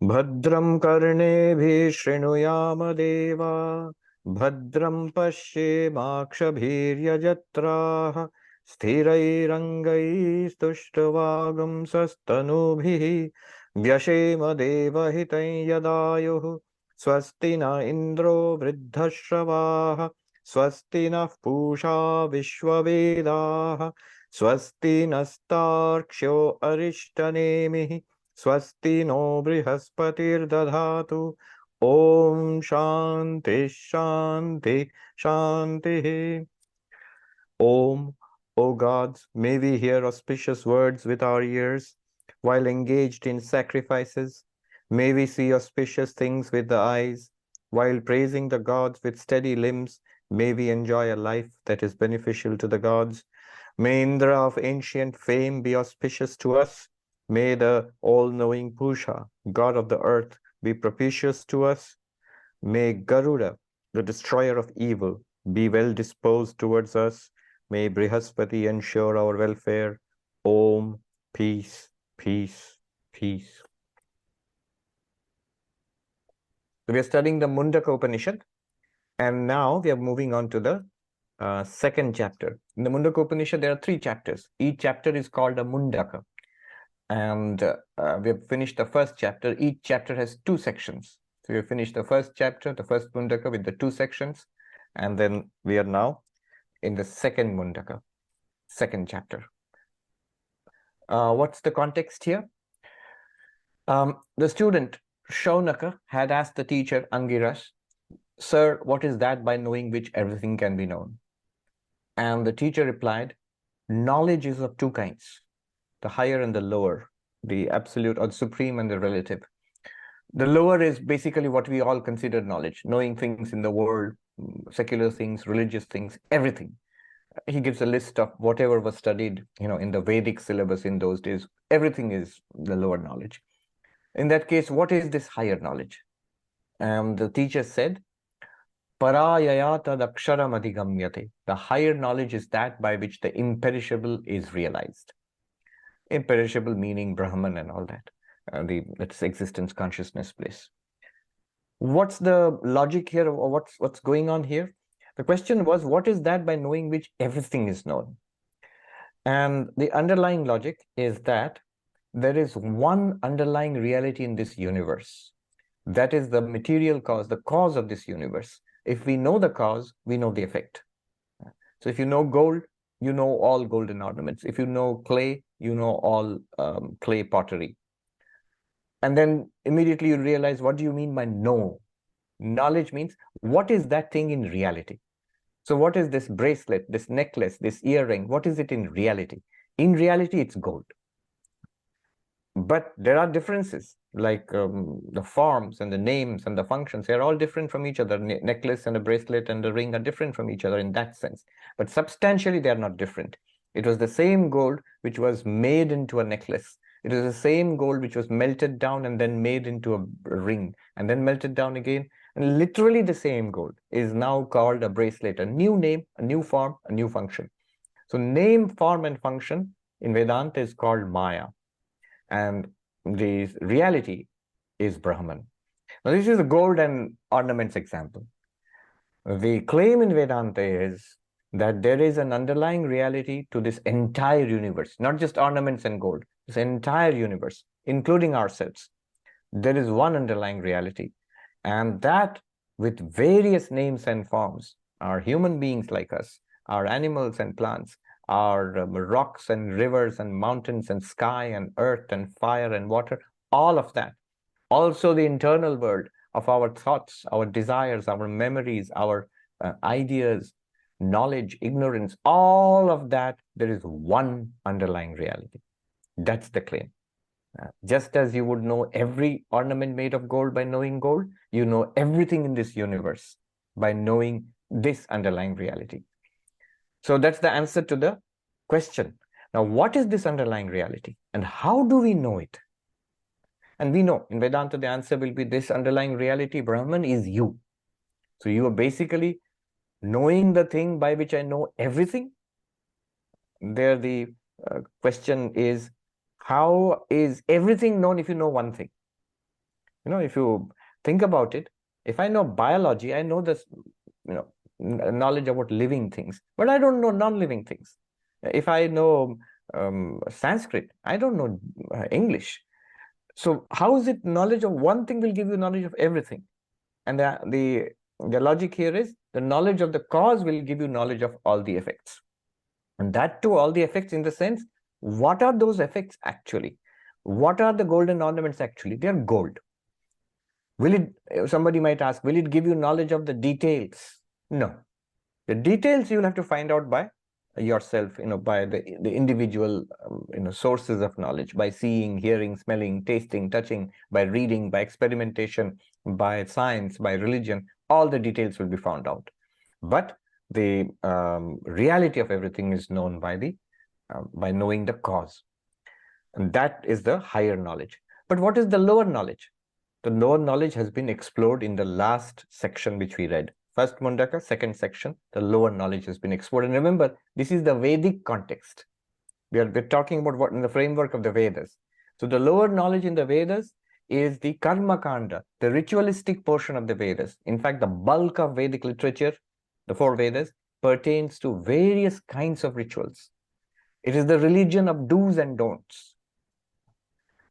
Bhadram karnebi shrunuyama deva Bhadram pashyemakshabhirya jatraha Sthirairangai stushtvagam sastanubhihi Vyashema devahitai yadayuh Swasti na indro vriddhashravaha Swasti na pusha vishwavedaha Swasti nastarksho arishtanemihi Swasti no brihaspati'r dadhatu Om Shanti Shanti Shanti. Om, O gods, may we hear auspicious words with our ears while engaged in sacrifices. May we see auspicious things with the eyes while praising the gods with steady limbs. May we enjoy a life that is beneficial to the gods. May Indra of ancient fame be auspicious to us. May the all-knowing Pusha, god of the earth, be propitious to us. May Garuda, the destroyer of evil, be well disposed towards us. May Brihaspati ensure our welfare. Om, peace, peace, peace. So we are studying the Mundaka Upanishad, and now we are moving on to the second chapter. In the Mundaka Upanishad, there are 3 chapters. Each chapter is called a Mundaka. And we have finished the first chapter. Each chapter has 2 sections. So we have finished the first chapter, the first Mundaka with the 2 sections. And then we are now in the second Mundaka, second chapter. What's the context here? The student, Shaunaka, had asked the teacher, Angiras, "Sir, what is that by knowing which everything can be known?" And the teacher replied, "Knowledge is of 2 kinds, the higher and the lower, the absolute or the supreme and the relative. The lower is basically what we all consider knowledge, knowing things in the world, secular things, religious things, everything." He gives a list of whatever was studied, in the Vedic syllabus in those days. Everything is the lower knowledge. In that case, what is this higher knowledge? And the teacher said, Parayaya tad aksharam adhigamyate. The higher knowledge is that by which the imperishable is realized. Imperishable meaning Brahman and all that. That's existence, consciousness, bliss. What's the logic here, or what's going on here? The question was, what is that by knowing which everything is known? And the underlying logic is that there is one underlying reality in this universe. That is the material cause, the cause of this universe. If we know the cause, we know the effect. So if you know gold, you know all golden ornaments. If you know clay, you know all clay pottery. And then immediately you realize, what do you mean by know? Knowledge means, what is that thing in reality? So what is this bracelet, this necklace, this earring? What is it in reality? In reality, it's gold. But there are differences, like the forms and the names and the functions. They're all different from each other. Necklace and a bracelet and a ring are different from each other in that sense. But substantially, they are not different. It was the same gold which was made into a necklace. It was the same gold which was melted down and then made into a ring and then melted down again. And literally the same gold is now called a bracelet, a new name, a new form, a new function. So name, form, and function in Vedanta is called Maya. And the reality is Brahman. Now, this is a gold and ornaments example. The claim in Vedanta is that there is an underlying reality to this entire universe, not just ornaments and gold, this entire universe, including ourselves. There is one underlying reality, and that with various names and forms are human beings like us, are animals and plants, are rocks and rivers and mountains and sky and earth and fire and water, all of that. Also the internal world of our thoughts, our desires, our memories, our ideas, knowledge, ignorance, all of that, there is one underlying reality. That's the claim. Just as you would know every ornament made of gold by knowing gold, you know everything in this universe by knowing this underlying reality. So that's the answer to the question. Now, what is this underlying reality and how do we know it? And we know in Vedanta, the answer will be this underlying reality, Brahman, is you. So you are basically knowing the thing by which I know everything. There the question is, how is everything known if you know one thing? If you think about it, if I know biology, I know this, knowledge about living things, but I don't know non-living things. If I know Sanskrit, I don't know English. So how is it knowledge of one thing will give you knowledge of everything? And the logic here is the knowledge of the cause will give you knowledge of all the effects. And that too, all the effects in the sense, what are those effects actually? What are the golden ornaments actually? They are gold. Will it, somebody might ask, will it give you knowledge of the details? No. The details you will have to find out by yourself, by the individual, sources of knowledge, by seeing, hearing, smelling, tasting, touching, by reading, by experimentation, by science, by religion. All the details will be found out. But the reality of everything is known by knowing the cause. And that is the higher knowledge. But what is the lower knowledge? The lower knowledge has been explored in the last section which we read. First Mundaka, second section, the lower knowledge has been explored. And remember, this is the Vedic context. We're talking about what in the framework of the Vedas. So the lower knowledge in the Vedas is the Karma Khanda, the ritualistic portion of the Vedas. In fact, the bulk of Vedic literature, the 4 Vedas, pertains to various kinds of rituals. It is the religion of do's and don'ts.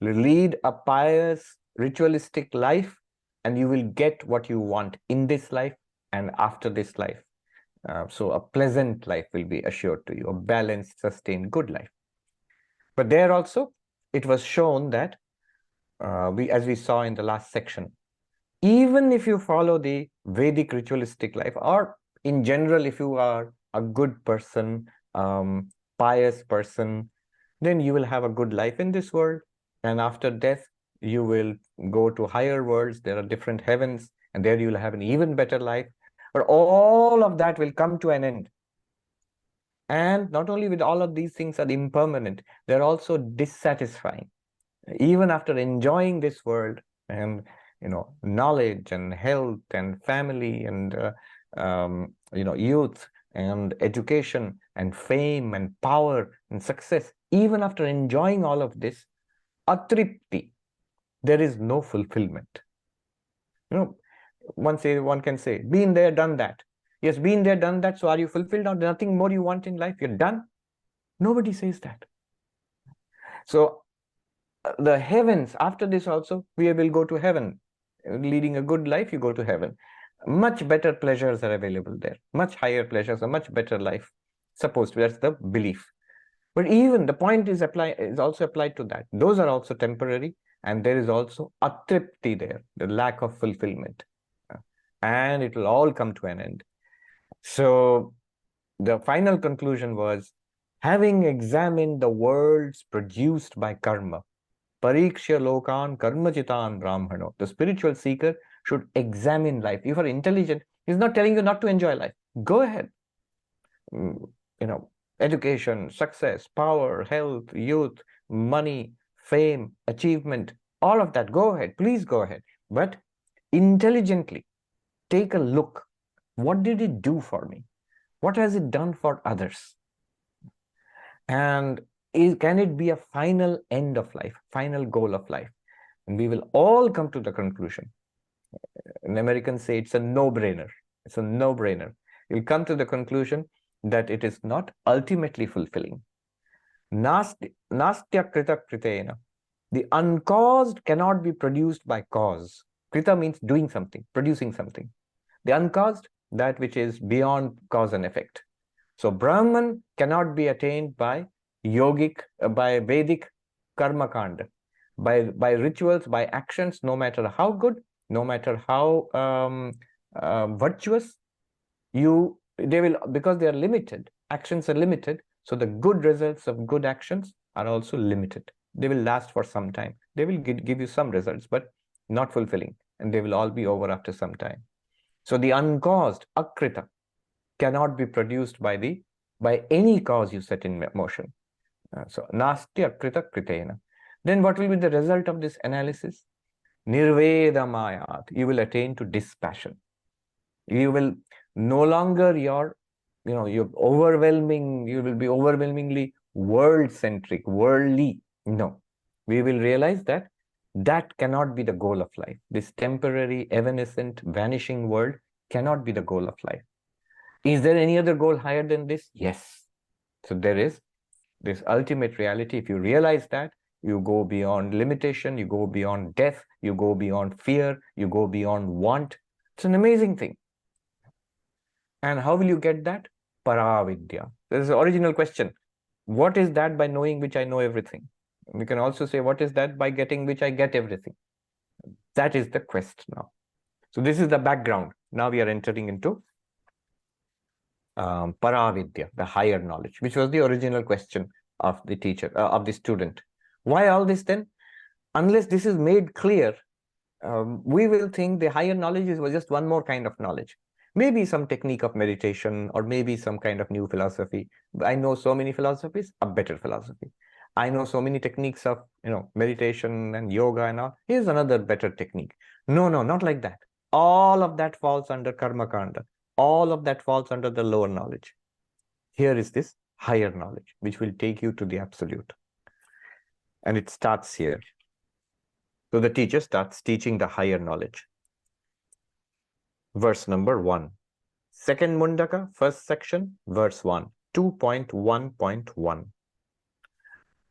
Lead a pious, ritualistic life, and you will get what you want in this life and after this life. So a pleasant life will be assured to you, a balanced, sustained, good life. But there also, it was shown that, as we saw in the last section, even if you follow the Vedic ritualistic life, or in general, if you are a good person, pious person, then you will have a good life in this world. And after death, you will go to higher worlds. There are different heavens, and there you will have an even better life. But all of that will come to an end. And not only with all of these things are impermanent, they're also dissatisfying. Even after enjoying this world and knowledge and health and family and youth and education and fame and power and success, even after enjoying all of this, atripti, there is no fulfillment. One can say, been there, done that. Yes, been there, done that. So are you fulfilled now? Nothing more you want in life? You're done? Nobody says that. So the heavens, after this also, we will go to heaven. Leading a good life, you go to heaven. Much better pleasures are available there. Much higher pleasures, a much better life. Supposed to, that's the belief. But even the point is also applied to that. Those are also temporary, and there is also atripti there, the lack of fulfillment. And it will all come to an end. So the final conclusion was, having examined the worlds produced by karma, pariksha lokan karmajitan brahmano, the spiritual seeker should examine life. If you are intelligent, he's not telling you not to enjoy life. Go ahead. Education, success, power, health, youth, money, fame, achievement, all of that. Go ahead. Please go ahead. But intelligently take a look. What did it do for me? What has it done for others? And can it be a final end of life, final goal of life? And we will all come to the conclusion. An American say it's a no-brainer. It's a no-brainer. You'll come to the conclusion that it is not ultimately fulfilling. Nastya krita kritena. The uncaused cannot be produced by cause. Krita means doing something, producing something. The uncaused, that which is beyond cause and effect. So Brahman cannot be attained by by Vedic karma kanda, by rituals, by actions, no matter how good, no matter how virtuous, because they are limited, actions are limited, so the good results of good actions are also limited. They will last for some time. They will give you some results, but not fulfilling, and they will all be over after some time. So the uncaused, akrita, cannot be produced by any cause you set in motion. So nasti akrita kritena. Then what will be the result of this analysis? Nirvedamayat. You will attain to dispassion. You will no longer you're overwhelming, you will be overwhelmingly world-centric, worldly. No. We will realize that That cannot be the goal of life. This temporary, evanescent, vanishing world cannot be the goal of life. Is there any other goal higher than this? Yes. So there is this ultimate reality. If you realize that, you go beyond limitation, you go beyond death, you go beyond fear, you go beyond want. It's an amazing thing. And how will you get that? Paravidya. This is the original question. What is that by knowing which I know everything? We can also say, what is that by getting which I get everything? That is the quest now. So this is the background. Now we are entering into Paravidya, the higher knowledge, which was the original question of the teacher, of the student. Why all this then? Unless this is made clear, we will think the higher knowledge is just one more kind of knowledge. Maybe some technique of meditation, or maybe some kind of new philosophy. I know so many philosophies, a better philosophy. I know so many techniques of meditation and yoga and all. Here's another better technique. No, not like that. All of that falls under karma kanda. All of that falls under the lower knowledge. Here is this higher knowledge, which will take you to the absolute. And it starts here. So the teacher starts teaching the higher knowledge. Verse number 1. Second Mundaka, first section, verse 1. 2.1.1.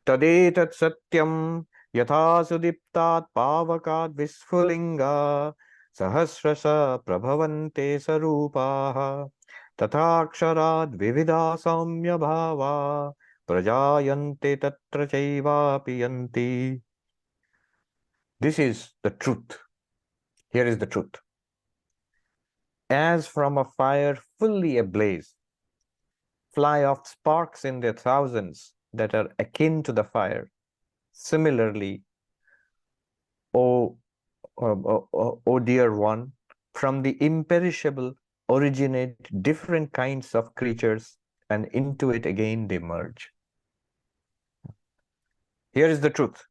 Tadetat satyam yatha sudiptat pavakat visfulinga sahasrasa prabhavante sarupaha tathaksharaad vivida saumya bhava prajayante tatra chaivapi yanti. This is the truth. Here is the truth. As from a fire fully ablaze, fly off sparks in their thousands that are akin to the fire. Similarly, O dear one, from the imperishable originate different kinds of creatures, and into it again they merge. Here is the truth.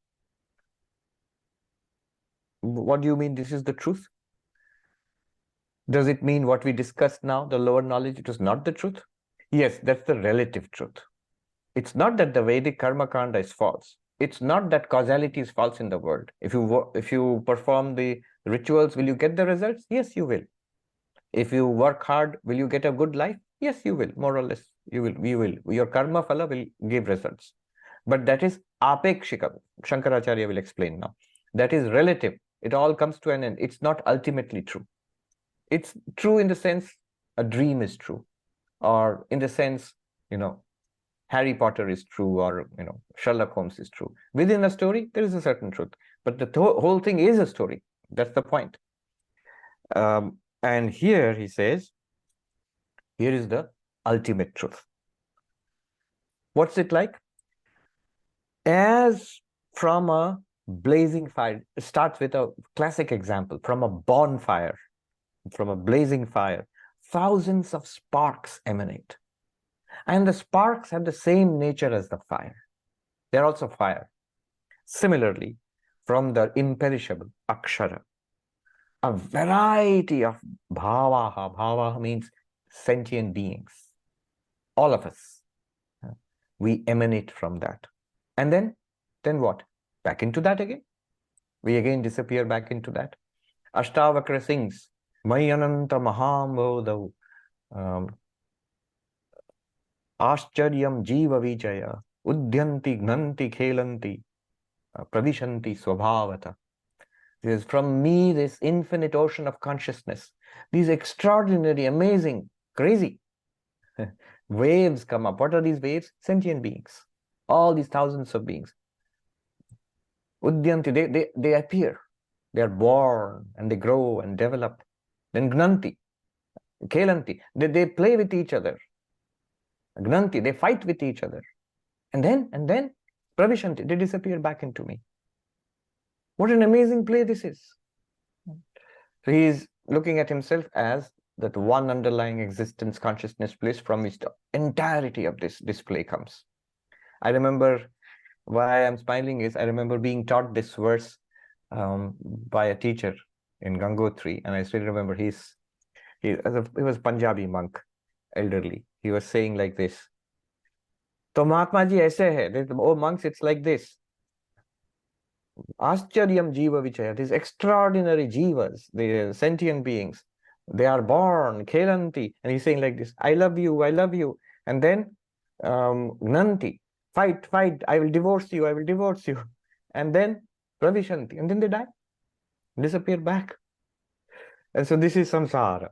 What do you mean this is the truth? Does it mean what we discussed now, the lower knowledge, it was not the truth? Yes, that's the relative truth. It's not that the Vedic karma kanda is false. It's not that causality is false in the world. If you perform the rituals, will you get the results? Yes, you will. If you work hard, will you get a good life? Yes, you will, more or less. You will. Your karma phala will give results. But that is apekshika. Shankaracharya will explain now. That is relative. It all comes to an end. It's not ultimately true. It's true in the sense a dream is true, or in the sense, Harry Potter is true, or Sherlock Holmes is true. Within a story, there is a certain truth, but the whole thing is a story. That's the point. And here he says, here is the ultimate truth. What's it like? As from a blazing fire, it starts with a classic example, from a bonfire, from a blazing fire, thousands of sparks emanate. And the sparks have the same nature as the fire. They're also fire. Similarly, from the imperishable akshara, a variety of bhavaha. Bhavaha means sentient beings. All of us, we emanate from that. And then what? Back into that again. We again disappear back into that. Ashtavakra sings, Mayananta Mahamodau Ashcharyam Jiva Vijaya Udhyanti Gnanti Khelanti Pravishanti Swabhavata. There's from me this infinite ocean of consciousness, these extraordinary, amazing, crazy waves come up. What are these waves? Sentient beings. All these thousands of beings. Udhyanti, they appear. They are born and they grow and develop. Then Gnanti, Khelanti, they play with each other. Gnanti, they fight with each other. And then Pravishanti, they disappear back into me. What an amazing play this is. So he is looking at himself as that one underlying existence, consciousness place from which the entirety of this display comes. I remember, why I'm smiling is, I remember being taught this verse by a teacher in Gangotri, and I still remember he was Punjabi monk, elderly. He was saying like this, "To Mahatma ji aise hai, oh monks, it's like this. Ascharyam Jiva Vichaya, these extraordinary jivas, the sentient beings, they are born, Khelanti, and he's saying like this, I love you, I love you. And then Gnanti, fight, fight, I will divorce you, I will divorce you. And then Pravishanti, and then they die, disappear back. And so this is samsara.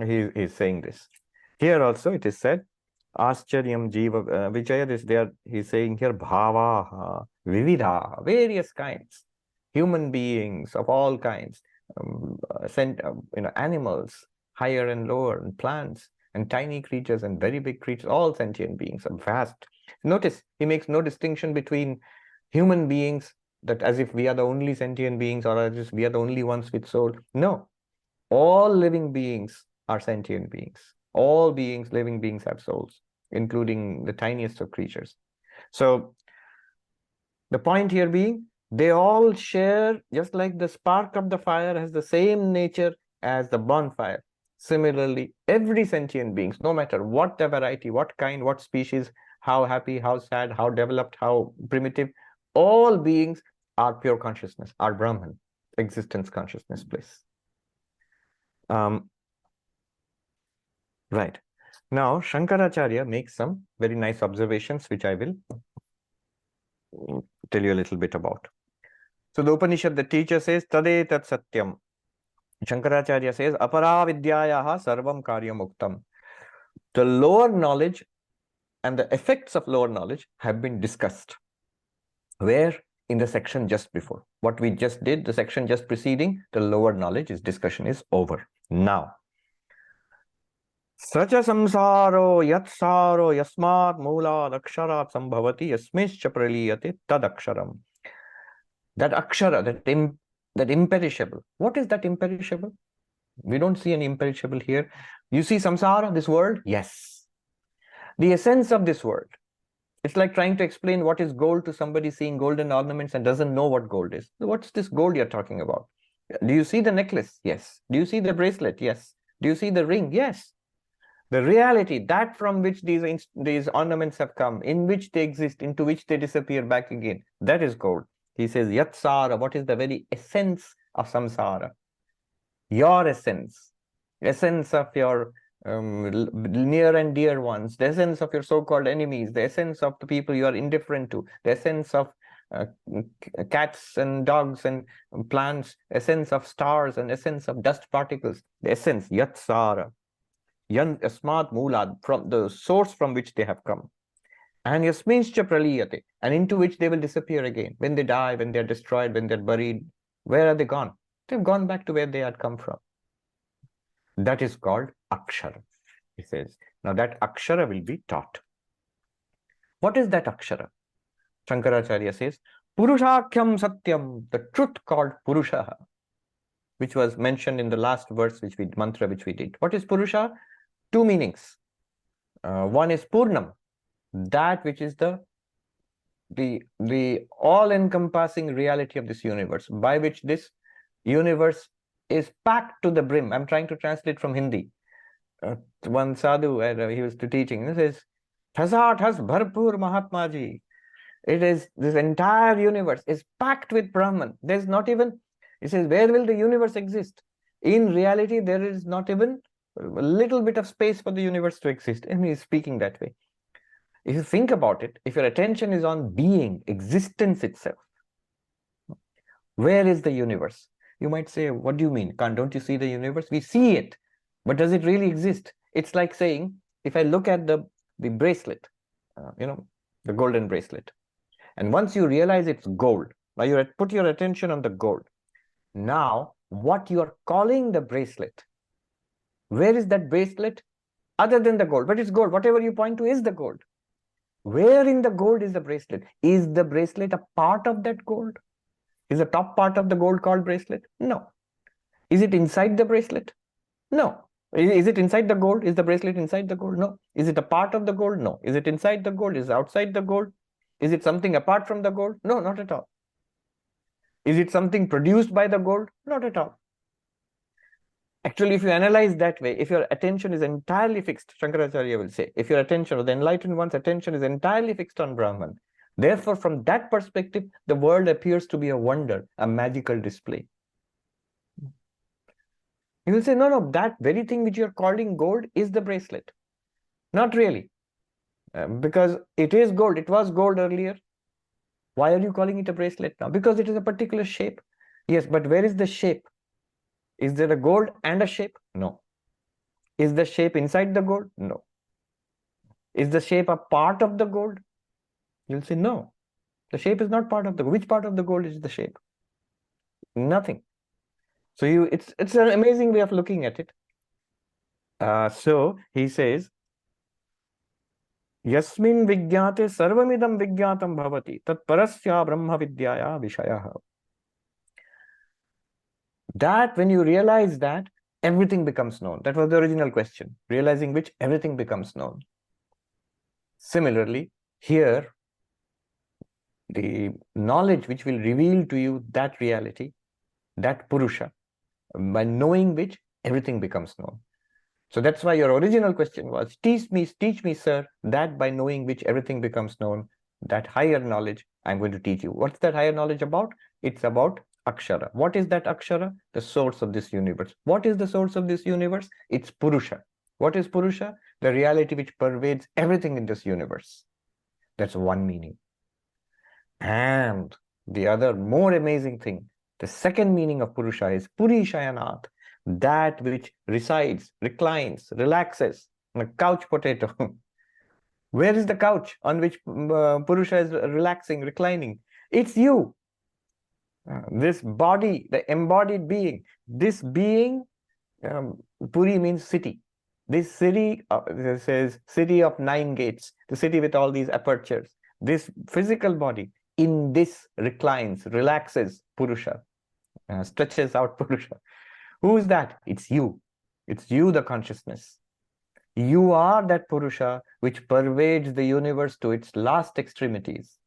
He's saying this. Here also it is said, Ascharyam Jiva Vichaya, this there, he's saying here, Bhava, Vividha, various kinds, human beings of all kinds, animals, higher and lower, and plants, and tiny creatures and very big creatures, all sentient beings are vast. Notice, he makes no distinction between human beings, that as if we are the only sentient beings or as if we are the only ones with soul. No, all living beings are sentient beings. All beings, living beings have souls, including the tiniest of creatures. So the point here being, they all share, just like the spark of the fire has the same nature as the bonfire. Similarly, every sentient beings, no matter what the variety, what kind, what species, how happy, how sad, how developed, how primitive, all beings are pure consciousness, are Brahman, existence, consciousness, bliss. Right. Now, Shankaracharya makes some very nice observations, which I will tell you a little bit about. So the Upanishad, the teacher says, Tade tat satyam. Shankaracharya says, Apara vidyayaha sarvam karyam uktam. The lower knowledge and the effects of lower knowledge have been discussed. Where? In the section just before. What we just did, the section just preceding, the lower knowledge discussion is over. Now, Sacha samsaro yatsaro yasmat mula aksharat sambhavati yasmischa praliyate tad aksharam. That akshara, that imperishable. What is that imperishable? We don't see any imperishable here. You see samsara, this world? Yes. The essence of this world. It's like trying to explain what is gold to somebody seeing golden ornaments and doesn't know what gold is. What's this gold you're talking about? Do you see the necklace? Yes. Do you see the bracelet? Yes. Do you see the ring? Yes. The reality, that from which these ornaments have come, in which they exist, into which they disappear back again, that is gold. He says, Yatsara, what is the very essence of samsara? Your essence of your near and dear ones, the essence of your so-called enemies, the essence of the people you are indifferent to, the essence of cats and dogs and plants, essence of stars and essence of dust particles, the essence, Yatsara. Yasmat Mulad, from the source from which they have come. And Yasminscha Praliyate, and into which they will disappear again. When they die, when they're destroyed, when they're buried, where are they gone? They've gone back to where they had come from. That is called Akshara, he says. Now that Akshara will be taught. What is that Akshara? Shankaracharya says, Purushakhyam Satyam, the truth called Purusha, which was mentioned in the last verse, mantra which we did. What is Purusha? Two meanings. One is Purnam, that which is the all-encompassing reality of this universe, by which this universe is packed to the brim. I'm trying to translate from Hindi. One sadhu, he was teaching, he says, Thasat has bharpur Mahatmaji. It is, this entire universe is packed with Brahman. There's not even, he says, where will the universe exist? In reality, there is not even a little bit of space for the universe to exist. And he is speaking that way. If you think about it, if your attention is on being, existence itself, where is the universe? You might say, what do you mean? Don't you see the universe? We see it, but does it really exist? It's like saying, if I look at the bracelet, the golden bracelet, and once you realize it's gold, now you put your attention on the gold. Now, what you are calling the bracelet, where is that bracelet other than the gold? But it's gold. Whatever you point to is the gold. Where in the gold is the bracelet? Is the bracelet a part of that gold? Is the top part of the gold called bracelet? No. Is it inside the bracelet? No. Is it inside the gold? Is the bracelet inside the gold? No. Is it a part of the gold? No. Is it inside the gold? Is it outside the gold? Is it something apart from the gold? No, not at all. Is it something produced by the gold? Not at all. Actually, if you analyze that way, if your attention is entirely fixed, Shankaracharya will say, if your attention or the enlightened one's attention is entirely fixed on Brahman, Therefore, from that perspective, the world appears to be a wonder, a magical display. You will say, no, no, that very thing which you're calling gold is the bracelet. Not really. Because it is gold. It was gold earlier. Why are you calling it a bracelet now? Because it is a particular shape. Yes, but where is the shape? Is there a gold and a shape? No. Is the shape inside the gold? No. Is the shape a part of the gold? You'll say, no. The shape is not part of the gold. Which part of the gold is the shape? Nothing. So it's an amazing way of looking at it. So he says, Yasmin vigyate sarvamidam vigyatam bhavati tat parasya brahma vidyaya vishayah. That when you realize that, everything becomes known. That was the original question, realizing which everything becomes known. Similarly, here, the knowledge which will reveal to you that reality, that Purusha, by knowing which everything becomes known. So that's why your original question was, teach me, sir, that by knowing which everything becomes known, that higher knowledge I'm going to teach you. What's that higher knowledge about? It's about Akshara. What is that Akshara? The source of this universe. What is the source of this universe? It's Purusha. What is Purusha? The reality which pervades everything in this universe. That's one meaning. And the other more amazing thing, the second meaning of Purusha is Purishayanat, that which resides, reclines, relaxes, a couch potato. Where is the couch on which Purusha is relaxing, reclining? It's you. This body, the embodied being, this being, Puri means city. This city, says city of 9 gates, the city with all these apertures. This physical body, in this reclines, relaxes Purusha, stretches out Purusha. Who is that? It's you. It's you, the consciousness. You are that Purusha which pervades the universe to its last extremities.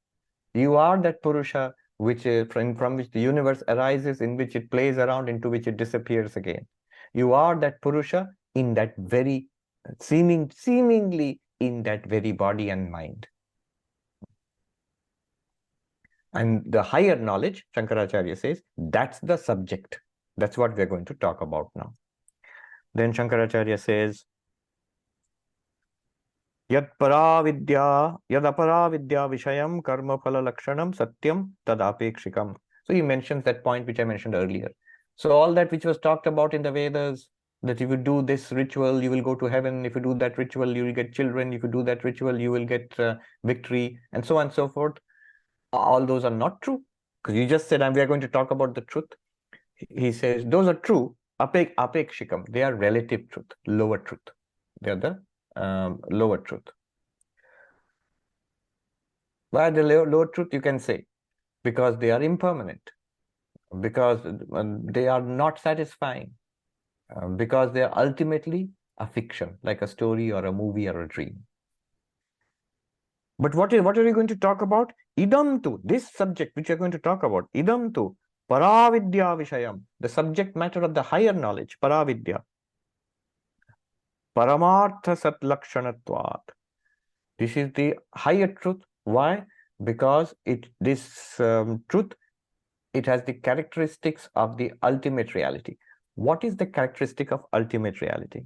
You are that Purusha which from which the universe arises, in which it plays around, into which it disappears again. You are that Purusha in that very, seemingly in that very body and mind. And the higher knowledge, Shankaracharya says, that's the subject. That's what we're going to talk about now. Then Shankaracharya says, Yad apara vidya vishayam karma phala lakshanam satyam tadapekshikam. So he mentions that point which I mentioned earlier. So all that which was talked about in the Vedas, that if you do this ritual, you will go to heaven. If you do that ritual, you will get children. If you do that ritual, you will get victory, and so on and so forth. All those are not true. Because you just said, we are going to talk about the truth. He says, those are true, apekshikam. They are relative truth, lower truth. They are the lower truth. Why the lower truth? You can say, because they are impermanent, because they are not satisfying, because they are ultimately a fiction, like a story or a movie or a dream. But what are we going to talk about? Idam tu, this subject which we are going to talk about, idam tu, paravidya vishayam, the subject matter of the higher knowledge, paravidya. Paramartha sat lakshanatvat. This is the higher truth. Why? Because this truth, it has the characteristics of the ultimate reality. What is the characteristic of ultimate reality?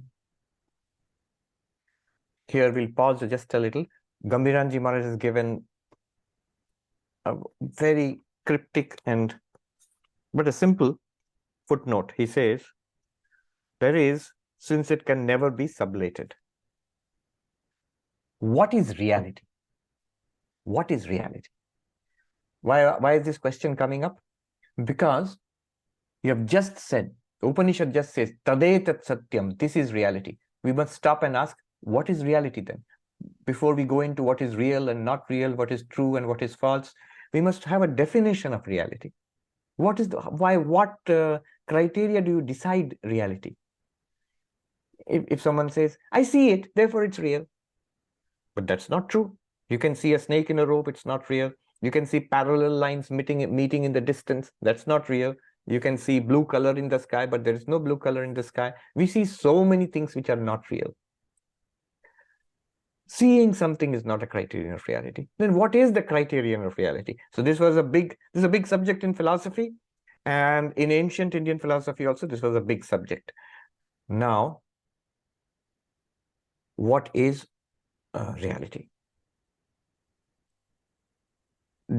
Here we'll pause just a little. Gambhiranji Maharaj has given a very cryptic but a simple footnote. He says, there is, since it can never be sublated. What is reality? What is reality? Why is this question coming up? Because you have just said, the Upanishad just says, Tadetat Satyam, this is reality. We must stop and ask, what is reality then? Before we go into what is real and not real, what is true and what is false, we must have a definition of reality. What criteria do you decide reality? If someone says, I see it, therefore it's real. But that's not true. You can see a snake in a rope, it's not real. You can see parallel lines meeting in the distance, that's not real. You can see blue color in the sky, but there is no blue color in the sky. We see so many things which are not real. Seeing something is not a criterion of reality. Then what is the criterion of reality? So this is a big subject in philosophy, and in ancient Indian philosophy also this was a big subject. Now, what is reality?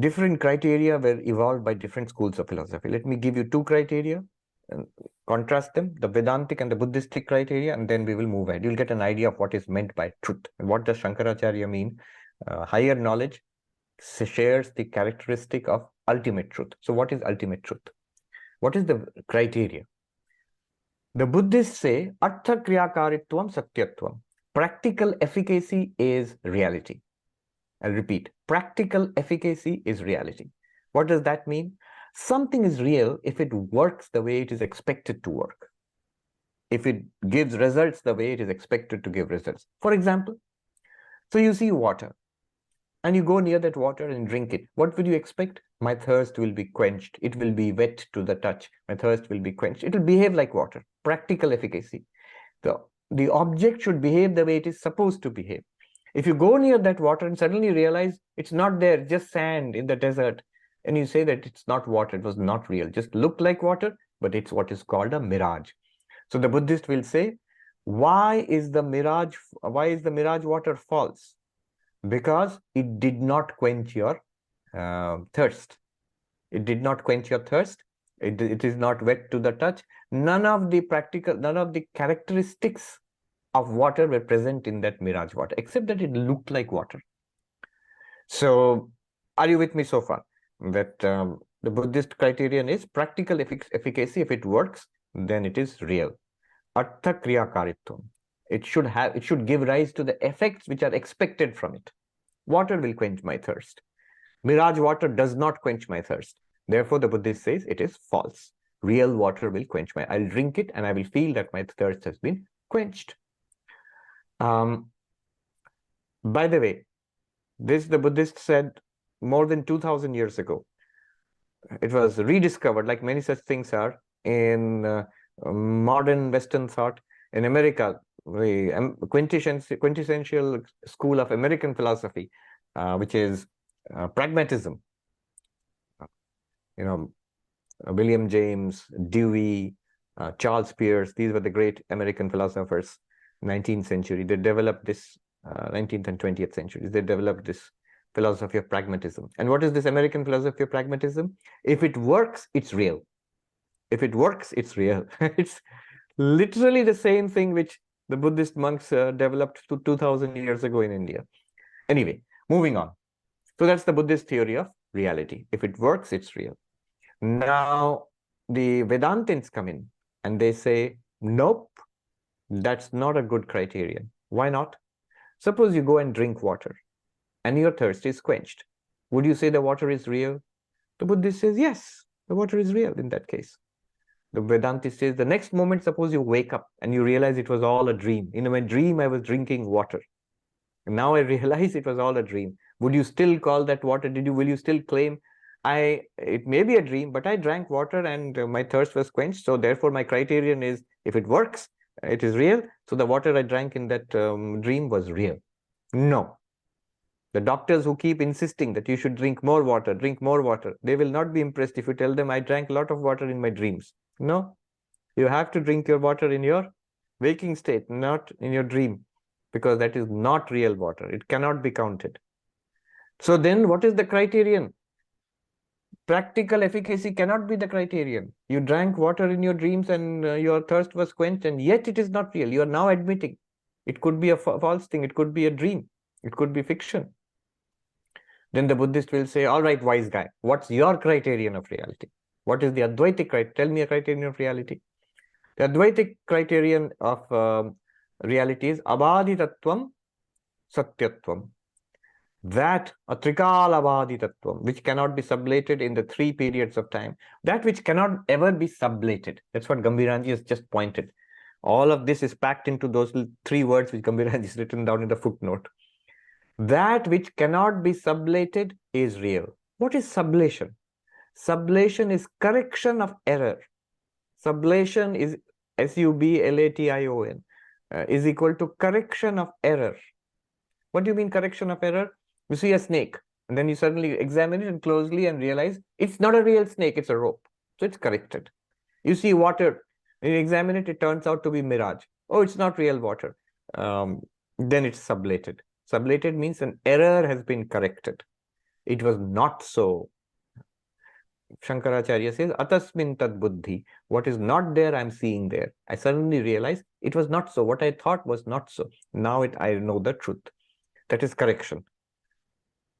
Different criteria were evolved by different schools of philosophy. Let me give you two criteria and contrast them, the Vedantic and the Buddhistic criteria, and then we will move ahead. You'll get an idea of what is meant by truth. And what does Shankaracharya mean? Higher knowledge shares the characteristic of ultimate truth. So what is ultimate truth? What is the criteria? The Buddhists say, Artha Kriyakaritvam Satyatvam. Practical efficacy is reality. I'll repeat, practical efficacy is reality. What does that mean? Something is real if it works the way it is expected to work. If it gives results the way it is expected to give results. For example, so you see water and you go near that water and drink it. What would you expect? My thirst will be quenched. It will be wet to the touch. My thirst will be quenched. It will behave like water. Practical efficacy. The object should behave the way it is supposed to behave. If you go near that water and suddenly realize it's not there, just sand in the desert, and you say that it's not water, it was not real, just looked like water, but it's what is called a mirage. So the Buddhist will say, why is the mirage water false? Because it did not quench your thirst. It did not quench your thirst. It is not wet to the touch. None of the characteristics of water were present in that mirage water, except that it looked like water. So, are you with me so far? That the Buddhist criterion is practical efficacy. If it works, then it is real. Artha Kriyakaritvam. It should give rise to the effects which are expected from it. Water will quench my thirst. Mirage water does not quench my thirst. Therefore, the Buddhist says it is false. Real water will quench I'll drink it and I will feel that my thirst has been quenched. By the way, the Buddhist said more than 2000 years ago. It was rediscovered, like many such things are, in modern Western thought. In America, the quintessential school of American philosophy, which is pragmatism. William James, Dewey, Charles Peirce, these were the great American philosophers, 19th century. They developed this, 19th and 20th centuries, they developed this philosophy of pragmatism. And what is this American philosophy of pragmatism? If it works, it's real. If it works, it's real. It's literally the same thing which the Buddhist monks developed 2000 years ago in India. Anyway, moving on. So that's the Buddhist theory of reality. If it works, it's real. Now, the Vedantins come in and they say, nope, that's not a good criterion. Why not? Suppose you go and drink water and your thirst is quenched. Would you say the water is real? The Buddhist says, yes, the water is real in that case. The Vedantist says, the next moment, suppose you wake up and you realize it was all a dream. In my dream, I was drinking water. And now I realize it was all a dream. Would you still call that water? Will you still claim, it may be a dream, but I drank water and my thirst was quenched. So therefore, my criterion is, if it works, it is real. So the water I drank in that dream was real. No. The doctors who keep insisting that you should drink more water, they will not be impressed if you tell them I drank a lot of water in my dreams. No. You have to drink your water in your waking state, not in your dream, because that is not real water. It cannot be counted. So then what is the criterion? Practical efficacy cannot be the criterion. You drank water in your dreams and your thirst was quenched, and yet it is not real. You are now admitting it could be a false thing. It could be a dream. It could be fiction. Then the Buddhist will say, all right, wise guy, what's your criterion of reality? What is the Advaitic criterion? Tell me a criterion of reality. The Advaitic criterion of reality is abhaditatvam, satyatvam. That, a trikalabhaditatvam, which cannot be sublated in the 3 periods of time. That which cannot ever be sublated. That's what Gambhiranji has just pointed. All of this is packed into those 3 words which Gambhiranji has written down in the footnote. That which cannot be sublated is real. What is sublation? Sublation is correction of error. Sublation is sublation is equal to correction of error. What do you mean correction of error? You see a snake, and then you suddenly examine it closely and realize it's not a real snake, it's a rope. So it's corrected. You see water, when you examine it, it turns out to be mirage. Oh, it's not real water. Then it's sublated. Sublated means an error has been corrected. It was not so. Shankaracharya says, Atasmin tad buddhi. What is not there, I'm seeing there. I suddenly realized it was not so. What I thought was not so. Now I know the truth. That is correction.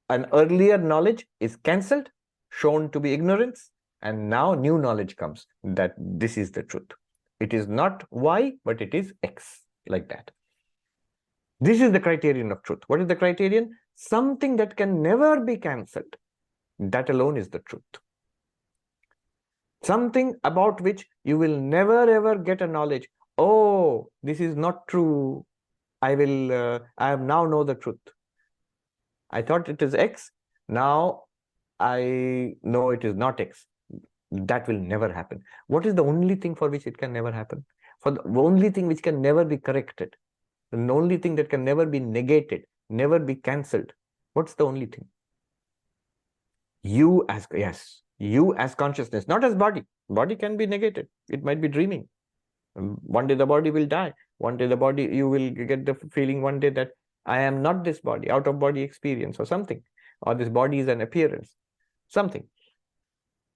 An earlier knowledge is cancelled, shown to be ignorance, and now new knowledge comes that this is the truth. It is not Y, but it is X, like that. This is the criterion of truth. What is the criterion? Something that can never be cancelled. That alone is the truth. Something about which you will never ever get a knowledge. Oh, this is not true. I have now know the truth. I thought it is X. Now I know it is not X. That will never happen. What is the only thing for which it can never happen? For the only thing which can never be corrected. The only thing that can never be negated, never be cancelled. What's the only thing? You as consciousness, not as body. Body can be negated. It might be dreaming. One day the body will die. One day the body, you will get the feeling one day that I am not this body, out of body experience or something. Or this body is an appearance, something.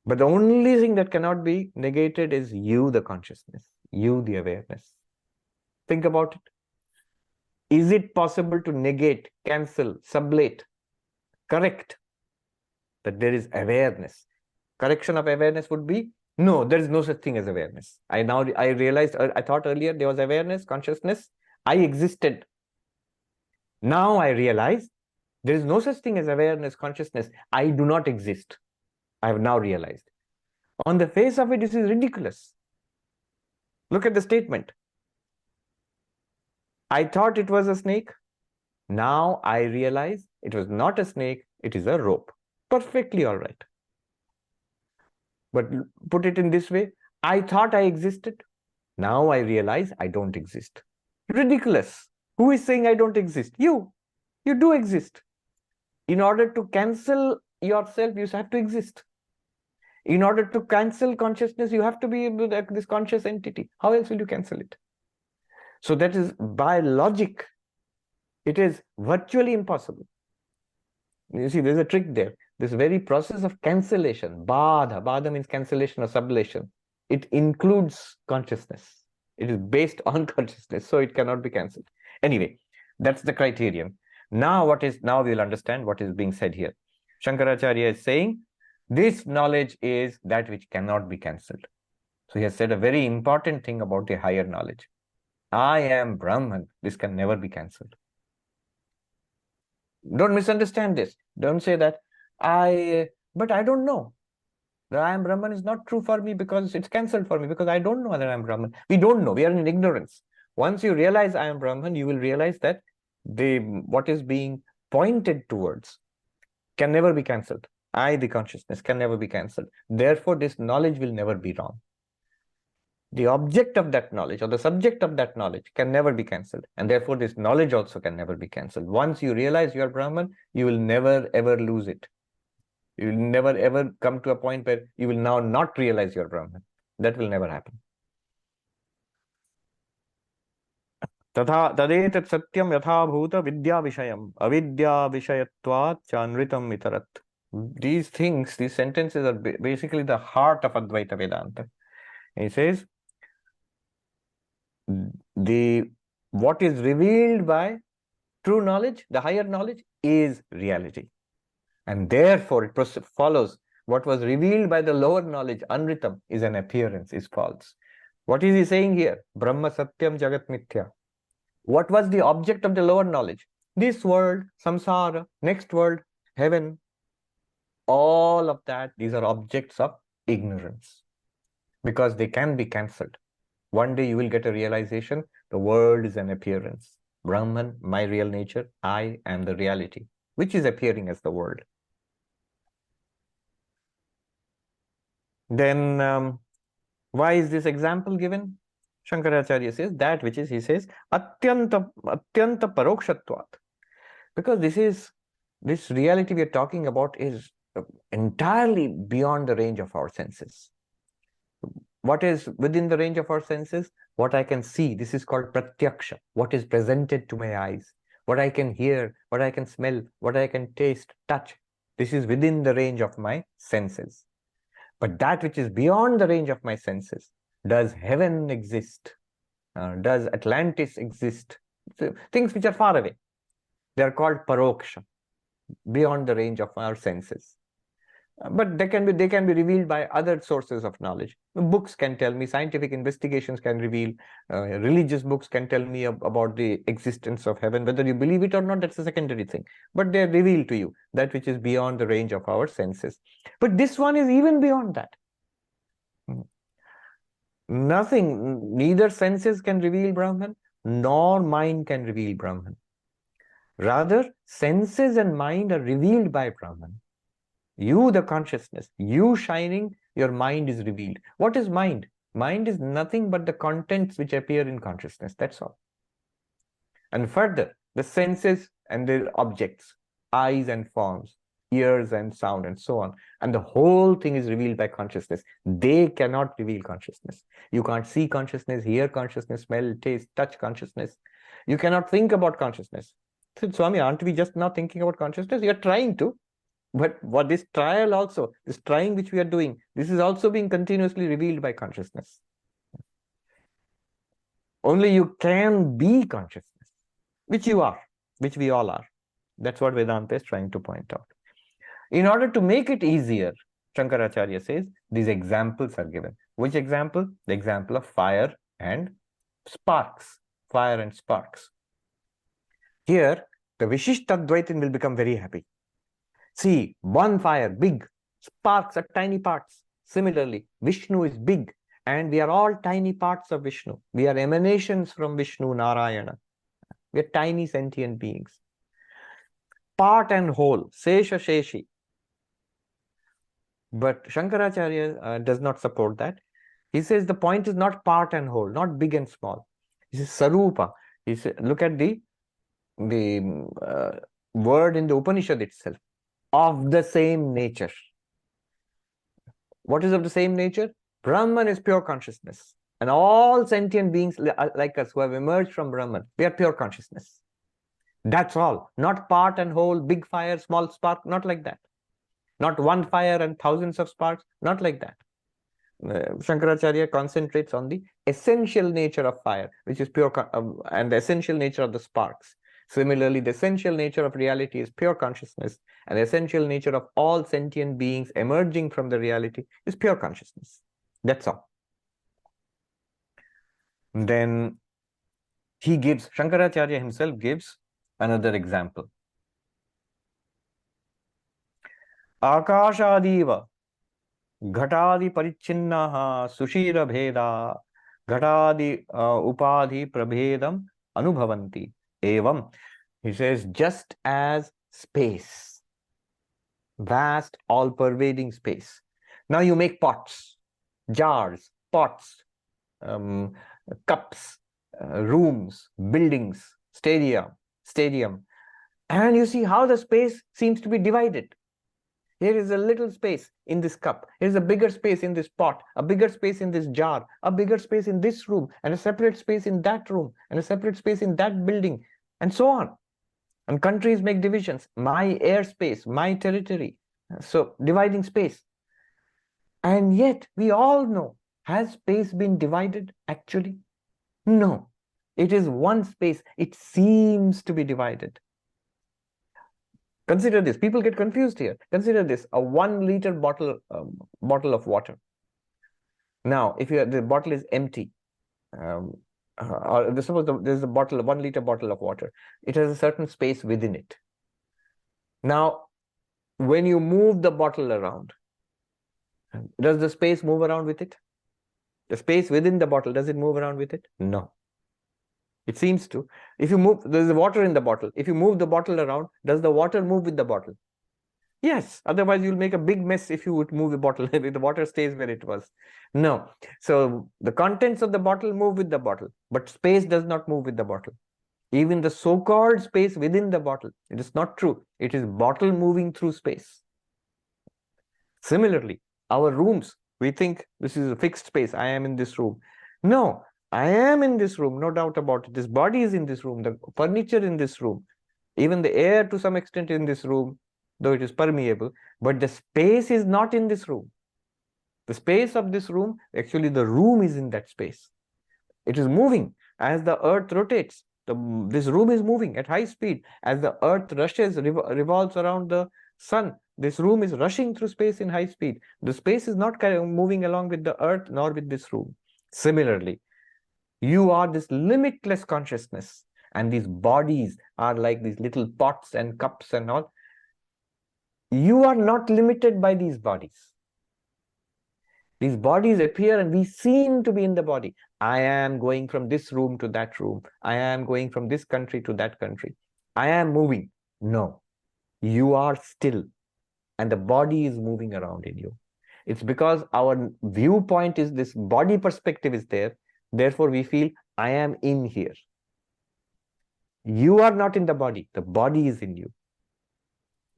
But the only thing that cannot be negated is you, the consciousness, you, the awareness. Think about it. Is it possible to negate, cancel, sublate, correct that there is awareness? Correction of awareness would be, no, there is no such thing as awareness. I realized, I thought earlier there was awareness, consciousness. I existed. Now I realize there is no such thing as awareness, consciousness. I do not exist. I have now realized. On the face of it, this is ridiculous. Look at the statement. I thought it was a snake. Now I realize it was not a snake, it is a rope. Perfectly all right. But put it in this way, I thought I existed. Now I realize I don't exist. Ridiculous. Who is saying I don't exist? You. You do exist. In order to cancel yourself, you have to exist. In order to cancel consciousness, you have to be this conscious entity. How else will you cancel it? So that is by logic. It is virtually impossible. You see, there's a trick there. This very process of cancellation, badha means cancellation or sublation. It includes consciousness. It is based on consciousness, so it cannot be cancelled. Anyway, that's the criterion. Now we will understand what is being said here. Shankaracharya is saying, this knowledge is that which cannot be cancelled. So he has said a very important thing about the higher knowledge. I am Brahman. This can never be cancelled. Don't misunderstand this. Don't say that but I don't know. That I am Brahman is not true for me because it's cancelled for me because I don't know that I am Brahman. We don't know. We are in ignorance. Once you realize I am Brahman, you will realize that what is being pointed towards can never be cancelled. I, the consciousness, can never be cancelled. Therefore, this knowledge will never be wrong. The object of that knowledge or the subject of that knowledge can never be cancelled. And therefore, this knowledge also can never be cancelled. Once you realize you are Brahman, you will never ever lose it. You will never ever come to a point where you will now not realize you are Brahman. That will never happen. Tadetat satyam yathabhuta vidya vishayam avidya vishayatvat chanritam itarat. These things, these sentences are basically the heart of Advaita Vedanta. He says, what is revealed by true knowledge, the higher knowledge, is reality. And therefore, it follows what was revealed by the lower knowledge, anritam, is an appearance, is false. What is he saying here? Brahma satyam jagat mithya. What was the object of the lower knowledge? This world, samsara, next world, heaven. All of that, these are objects of ignorance because they can be cancelled. One day you will get a realization, the world is an appearance. Brahman, my real nature, I am the reality, which is appearing as the world. Then, why is this example given? Shankaracharya says, that which is, he says, atyanta parokshatvat. Because this reality we are talking about is entirely beyond the range of our senses. What is within the range of our senses? What I can see, this is called pratyaksha, what is presented to my eyes, what I can hear, what I can smell, what I can taste, touch. This is within the range of my senses. But that which is beyond the range of my senses, does heaven exist? Does Atlantis exist? So, things which are far away. They are called paroksha, beyond the range of our senses. But they can be revealed by other sources of knowledge. Books can tell me, scientific investigations can reveal, religious books can tell me about the existence of heaven. Whether you believe it or not, that's a secondary thing. But they reveal to you that which is beyond the range of our senses. But this one is even beyond that. Nothing, neither senses can reveal Brahman, nor mind can reveal Brahman. Rather, senses and mind are revealed by Brahman. You, the consciousness, you shining, your mind is revealed. What is mind? Mind is nothing but the contents which appear in consciousness. That's all. And further, the senses and their objects, eyes and forms, ears and sound, and so on. And the whole thing is revealed by consciousness. They cannot reveal consciousness. You can't see consciousness, hear consciousness, smell, taste, touch consciousness. You cannot think about consciousness. So, Swami, aren't we just not thinking about consciousness? You're trying to. But what this trial also, this trying which we are doing, this is also being continuously revealed by consciousness. Only you can be consciousness, which you are, which we all are. That's what Vedanta is trying to point out. In order to make it easier, Shankaracharya says, these examples are given. Which example? The example of fire and sparks. Fire and sparks. Here, the Vishishtadvaitin will become very happy. See, one fire, big, sparks are tiny parts. Similarly, Vishnu is big, and we are all tiny parts of Vishnu. We are emanations from Vishnu, Narayana. We are tiny sentient beings. Part and whole, Sesha Sheshi. But Shankaracharya does not support that. He says the point is not part and whole, not big and small. He says Sarupa. He says, look at the word in the Upanishad itself. Of the same nature. What is of the same nature? Brahman is pure consciousness. And all sentient beings like us who have emerged from Brahman, we are pure consciousness. That's all. Not part and whole, big fire, small spark, not like that. Not one fire and thousands of sparks, not like that. Shankaracharya concentrates on the essential nature of fire, which is pure, and the essential nature of the sparks. Similarly, the essential nature of reality is pure consciousness, and the essential nature of all sentient beings emerging from the reality is pure consciousness. That's all. Then he gives, Shankaracharya himself gives another example. Akashadiva ghatadi parichinnaha sushira bheda ghatadi upadhi prabhedam anubhavanti. Evam, he says, just as space, vast, all-pervading space. Now you make pots, jars, pots, cups, rooms, buildings, stadium, and you see how the space seems to be divided. Here is a little space in this cup. Here is a bigger space in this pot, a bigger space in this jar, a bigger space in this room, and a separate space in that room, and a separate space in that building, and so on. And countries make divisions. My airspace, my territory. So dividing space. And yet we all know, has space been divided actually? No. It is one space. It seems to be divided. Consider this. People get confused here. Consider this: a 1 liter bottle of water. Now, if the bottle is empty, or suppose there's a 1 liter bottle of water. It has a certain space within it. Now, when you move the bottle around, does the space move around with it? The space within the bottle, does it move around with it? No. It seems to. If you move, there's water in the bottle. If you move the bottle around, does the water move with the bottle? Yes. Otherwise, you'll make a big mess if you would move the bottle. The water stays where it was. No. So the contents of the bottle move with the bottle, but space does not move with the bottle. Even the so-called space within the bottle, it is not true. It is bottle moving through space. Similarly, our rooms, we think this is a fixed space. I am in this room. No, I am in this room, no doubt about it. This body is in this room, the furniture in this room, even the air to some extent in this room, though it is permeable, but the space is not in this room. The space of this room, actually the room is in that space. It is moving as the earth rotates. This room is moving at high speed as the earth revolves around the sun. This room is rushing through space in high speed. The space is not moving along with the earth nor with this room. Similarly, you are this limitless consciousness, and these bodies are like these little pots and cups and all. You are not limited by these bodies. These bodies appear and we seem to be in the body. I am going from this room to that room. I am going from this country to that country. I am moving. No, you are still, and the body is moving around in you. It's because our viewpoint is this body perspective is there. Therefore, we feel I am in here. You are not in the body is in you.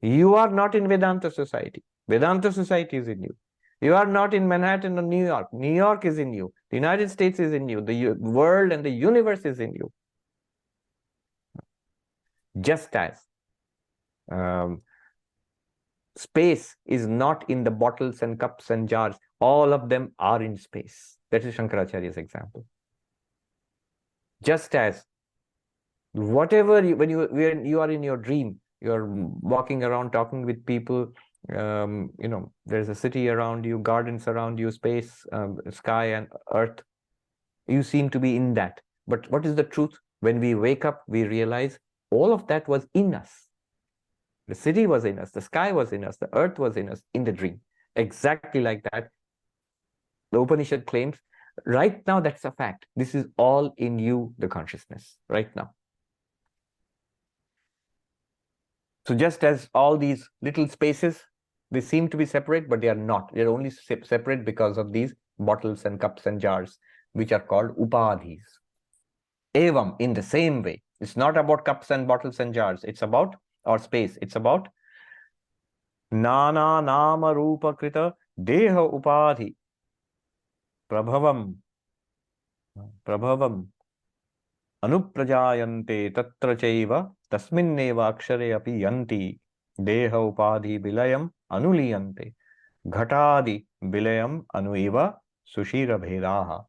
You are not in Vedanta society. Vedanta society is in you. You are not in Manhattan or New York. New York is in you. The United States is in you. The world and the universe is in you. Just as space is not in the bottles and cups and jars. All of them are in space. That is Shankaracharya's example. Just as whatever when you are in your dream, you're walking around talking with people, there's a city around you, gardens around you, space, sky and earth. You seem to be in that. But what is the truth? When we wake up, we realize all of that was in us. The city was in us, the sky was in us, the earth was in us in the dream. Exactly like that. The Upanishad claims, right now that's a fact. This is all in you, the consciousness, right now. So just as all these little spaces, they seem to be separate, but they are not. They're only separate because of these bottles and cups and jars, which are called upadhis. Evam, in the same way, it's not about cups and bottles and jars. It's about, or space, it's about nana nama rupa krita deha upadhi prabhavam anuprajayante tatra chaiva tasminneva akshare api yanti deha upadhi bilayam anuliyante ghatadi bilayam anuiva sushira bhedaha.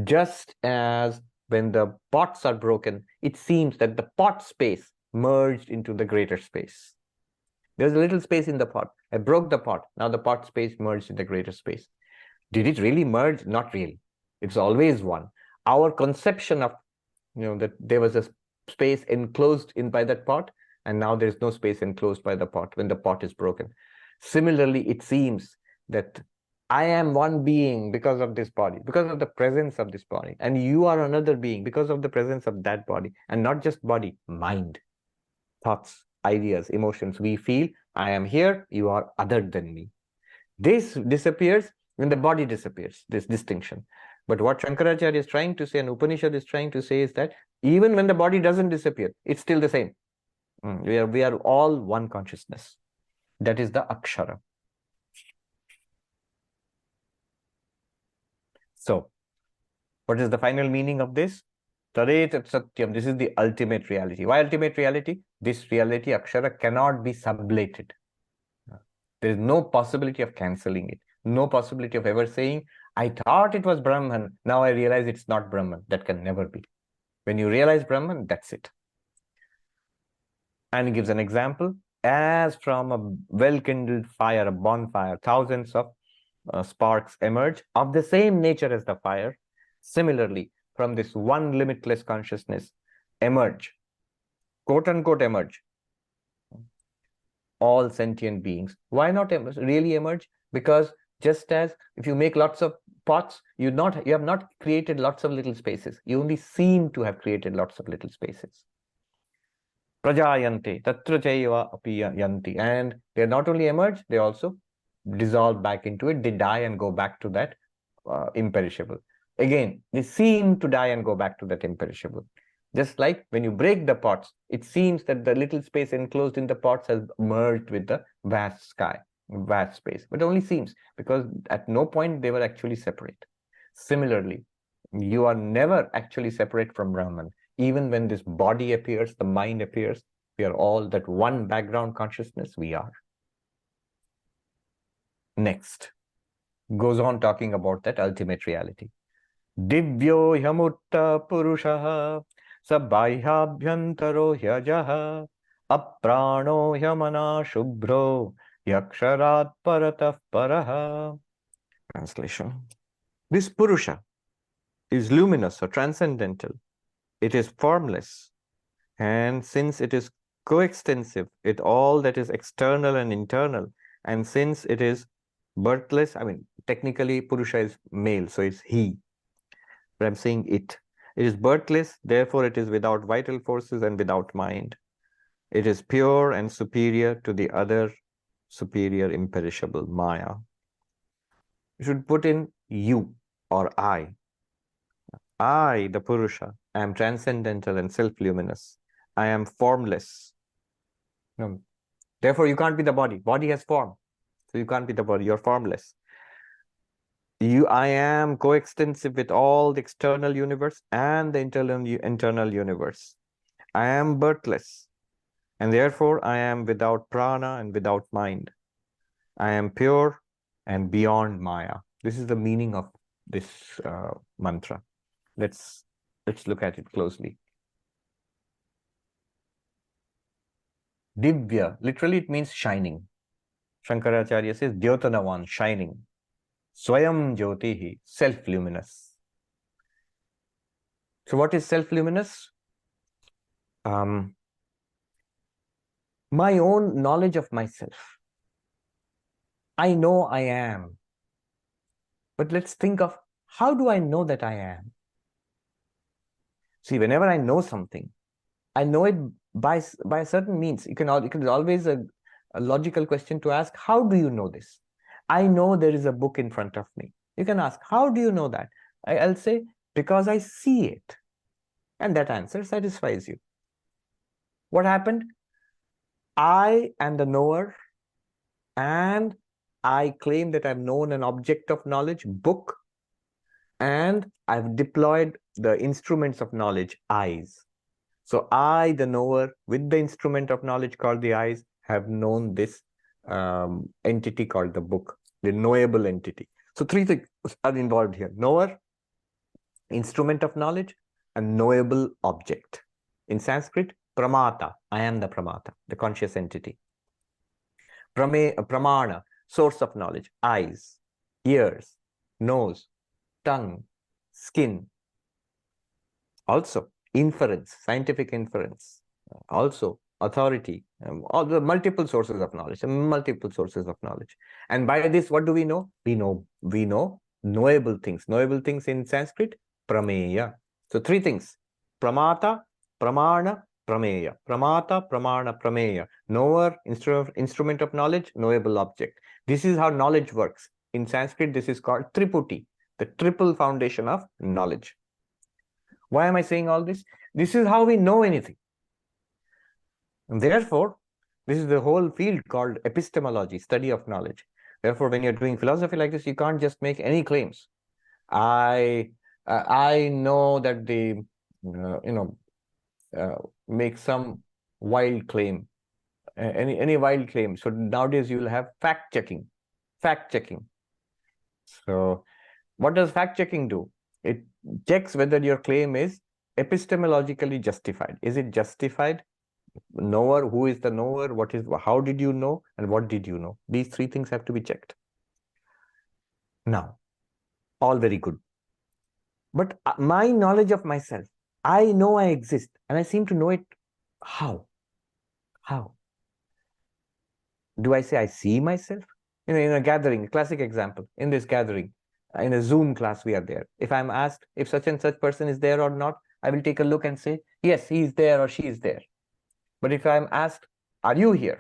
Just as when the pots are broken, it seems that the pot space merged into the greater space. There's a little space in the pot. I broke the pot. Now the pot space merged in the greater space. Did it really merge? Not really. It's always one. Our conception of, that there was a space enclosed in by that pot, and now there's no space enclosed by the pot when the pot is broken. Similarly, it seems that I am one being because of this body, because of the presence of this body, and you are another being because of the presence of that body, and not just body, mind, thoughts, ideas, emotions. We feel I am here, you are other than me. This disappears when the body disappears, this distinction. But what Shankaracharya is trying to say and Upanishad is trying to say is that even when the body doesn't disappear, it's still the same. We are all one consciousness. That is the Akshara. So, what is the final meaning of this? Tadet Satyam. This is the ultimate reality. Why ultimate reality? This reality, Akshara, cannot be sublated. There is no possibility of cancelling it. No possibility of ever saying, I thought it was Brahman. Now I realize it's not Brahman. That can never be. When you realize Brahman, that's it. And he gives an example. As from a well-kindled fire, a bonfire, thousands of sparks emerge of the same nature as the fire. Similarly, from this one limitless consciousness emerge, quote unquote emerge, all sentient beings. Why not really emerge? Because just as if you make lots of pots, you have not created lots of little spaces. You only seem to have created lots of little spaces. Prajayante, tatra chaiva api yanti. And they not only emerge, they also dissolve back into it. They die and go back to that imperishable. Again, they seem to die and go back to that imperishable. Just like when you break the pots, it seems that the little space enclosed in the pots has merged with the vast sky, vast space, but only seems, because at no point they were actually separate. Similarly, you are never actually separate from Brahman. Even when this body appears, the mind appears, we are all that one background consciousness, we are. Next, goes on talking about that ultimate reality. Divyo yamutta purushaha sabhayabhyantaro hyajaha aprano yamana shubhro yaksharat paratah paraha. Translation. This Purusha is luminous or transcendental. It is formless. And since it is coextensive with all that is external and internal, and since it is birthless, I mean, technically Purusha is male, so it's he. But I'm saying it. It is birthless, therefore it is without vital forces and without mind. It is pure and superior to the other superior imperishable, Maya. You should put in you or I. I, the Purusha, am transcendental and self-luminous. I am formless. No. Therefore, you can't be the body. Body has form. So you can't be the body. You're formless. I am coextensive with all the external universe and the internal universe. I am birthless. And therefore, I am without prana and without mind. I am pure and beyond Maya. This is the meaning of this mantra. Let's look at it closely. Divya, literally it means shining. Shankaracharya says, Dyotanavan, shining. Swayam Jyotihi, self-luminous. So what is self-luminous? My own knowledge of myself. I know I am. But let's think of, how do I know that I am? See, whenever I know something, I know it by a certain means. It is always a logical question to ask, how do you know this? I know there is a book in front of me. You can ask, how do you know that? I'll say, because I see it. And that answer satisfies you. What happened? I am the knower, and I claim that I've known an object of knowledge, book, and I've deployed the instruments of knowledge, eyes. So I, the knower, with the instrument of knowledge called the eyes, have known this entity called the book, the knowable entity. So three things are involved here: knower, instrument of knowledge, and knowable object. In Sanskrit, pramata, I am the pramata, the conscious entity. Pramana, source of knowledge, eyes, ears, nose, tongue, skin. Also, inference, scientific inference. Also, authority, all the multiple sources of knowledge, multiple sources of knowledge. And by this, what do we know? We know knowable things. Knowable things in Sanskrit, prameya. So three things: pramata, pramana, prameya. Pramata, pramana, prameya. Knower, instrument of knowledge, knowable object. This is how knowledge works. In Sanskrit, this is called triputi, the triple foundation of knowledge. Why am I saying all this? This is how we know anything. And therefore, this is the whole field called epistemology, study of knowledge. Therefore, when you're doing philosophy like this, you can't just make any claims. I know that they, make some wild claim, any wild claim. So nowadays you will have fact checking. So what does fact checking do? It checks whether your claim is epistemologically justified. Is it justified? Knower, who is the knower? How did you know? And what did you know? These three things have to be checked. Now, all very good. But my knowledge of myself, I know I exist, and I seem to know it. How? Do I say I see myself? In a gathering, classic example, in this gathering, in a Zoom class we are there. If I'm asked if such and such person is there or not, I will take a look and say, yes, he is there or she is there. But if I'm asked, are you here?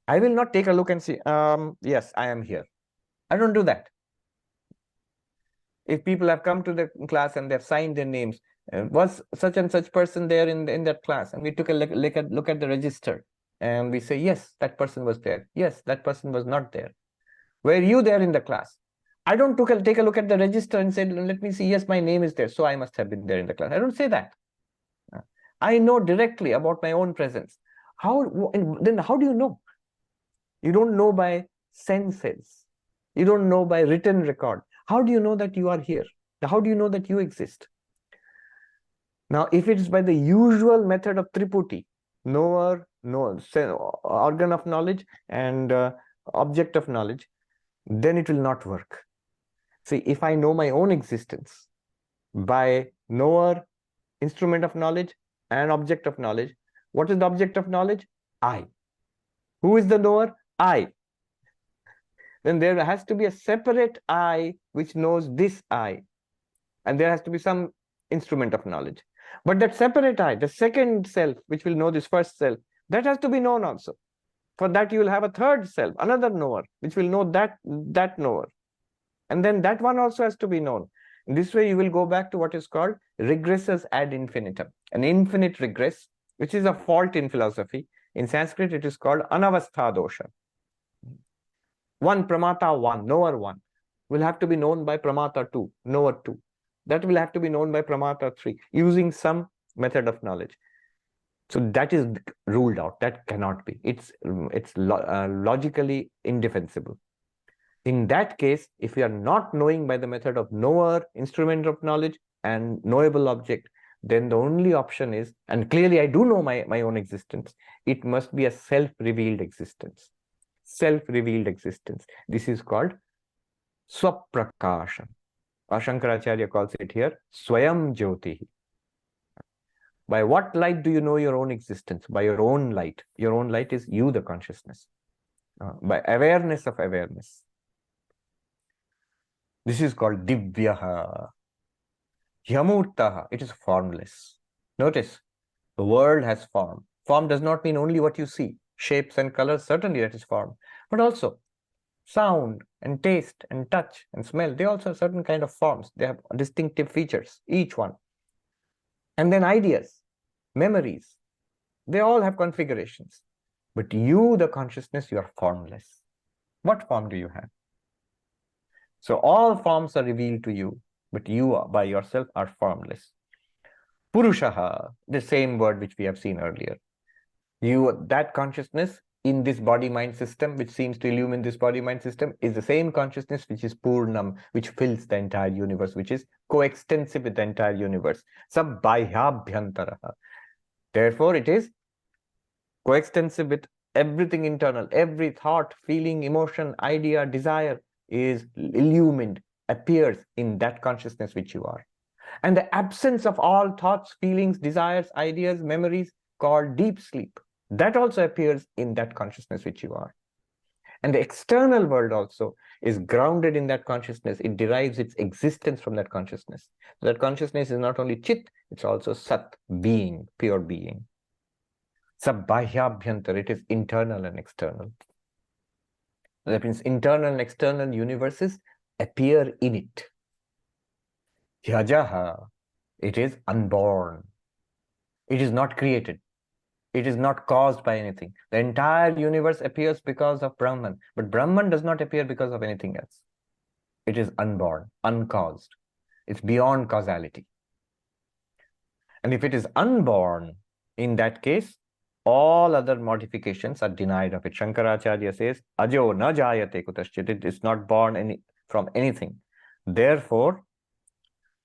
I will not take a look and say, yes, I am here. I don't do that. If people have come to the class and they've signed their names, Was such and such person there in that class? And we took a look at the register, and we say, yes, that person was there. Yes, that person was not there. Were you there in the class? I don't take a look at the register and say, let me see, yes, my name is there, so I must have been there in the class. I don't say that. I know directly about my own presence. Then how do you know? You don't know by senses. You don't know by written record. How do you know that you are here? How do you know that you exist? Now, if it is by the usual method of Triputi, knower, organ of knowledge, and object of knowledge, then it will not work. See, if I know my own existence by knower, instrument of knowledge, and object of knowledge, what is the object of knowledge? I. Who is the knower? I. Then there has to be a separate I which knows this I. And there has to be some instrument of knowledge. But that separate I, the second self, which will know this first self, that has to be known also. For that, you will have a third self, another knower, which will know that knower. And then that one also has to be known. In this way, you will go back to what is called regressus ad infinitum, an infinite regress, which is a fault in philosophy. In Sanskrit, it is called anavastha dosha. One pramata one, knower one, will have to be known by pramata two, knower two. That will have to be known by pramata three, using some method of knowledge. So that is ruled out. That cannot be. It's logically indefensible. In that case, if we are not knowing by the method of knower, instrument of knowledge, and knowable object, then the only option is, and clearly I do know my own existence, it must be a self-revealed existence. Self-revealed existence. This is called swaprakasham. Shankaracharya calls it here Swayam Jyoti. By what light do you know your own existence? By your own light. Your own light is you, the consciousness. By awareness of awareness. This is called Divyaha. Yamurtaha. It is formless. Notice, the world has form. Form does not mean only what you see. Shapes and colors, certainly that is form. But also, sound and taste and touch and smell, they also have certain kind of forms. They have distinctive features, each one. And then ideas, memories, they all have configurations. But you, the consciousness, you are formless. What form do you have? So all forms are revealed to you, but you by yourself are formless. Purushaha, the same word which we have seen earlier. You, that consciousness in this body-mind system, which seems to illumine this body-mind system, is the same consciousness which is Purnam, which fills the entire universe, which is coextensive with the entire universe. Sabbhahyabhyantaraha. Therefore, it is coextensive with everything internal. Every thought, feeling, emotion, idea, desire is illumined, appears in that consciousness which you are. And the absence of all thoughts, feelings, desires, ideas, memories, called deep sleep, that also appears in that consciousness which you are. And the external world also is grounded in that consciousness. It derives its existence from that consciousness. So that consciousness is not only Chit, it's also Sat, being, pure being. Sabbhahyabhyantar, it is internal and external. That means internal and external universes appear in it. Yajaha, it is unborn. It is not created. It is not caused by anything. The entire universe appears because of Brahman, but Brahman does not appear because of anything else. It is unborn, uncaused. It's beyond causality. And if it is unborn, in that case, all other modifications are denied of it. Shankaracharya says, Ajo na jayate kutaschit. It is not born from anything. Therefore,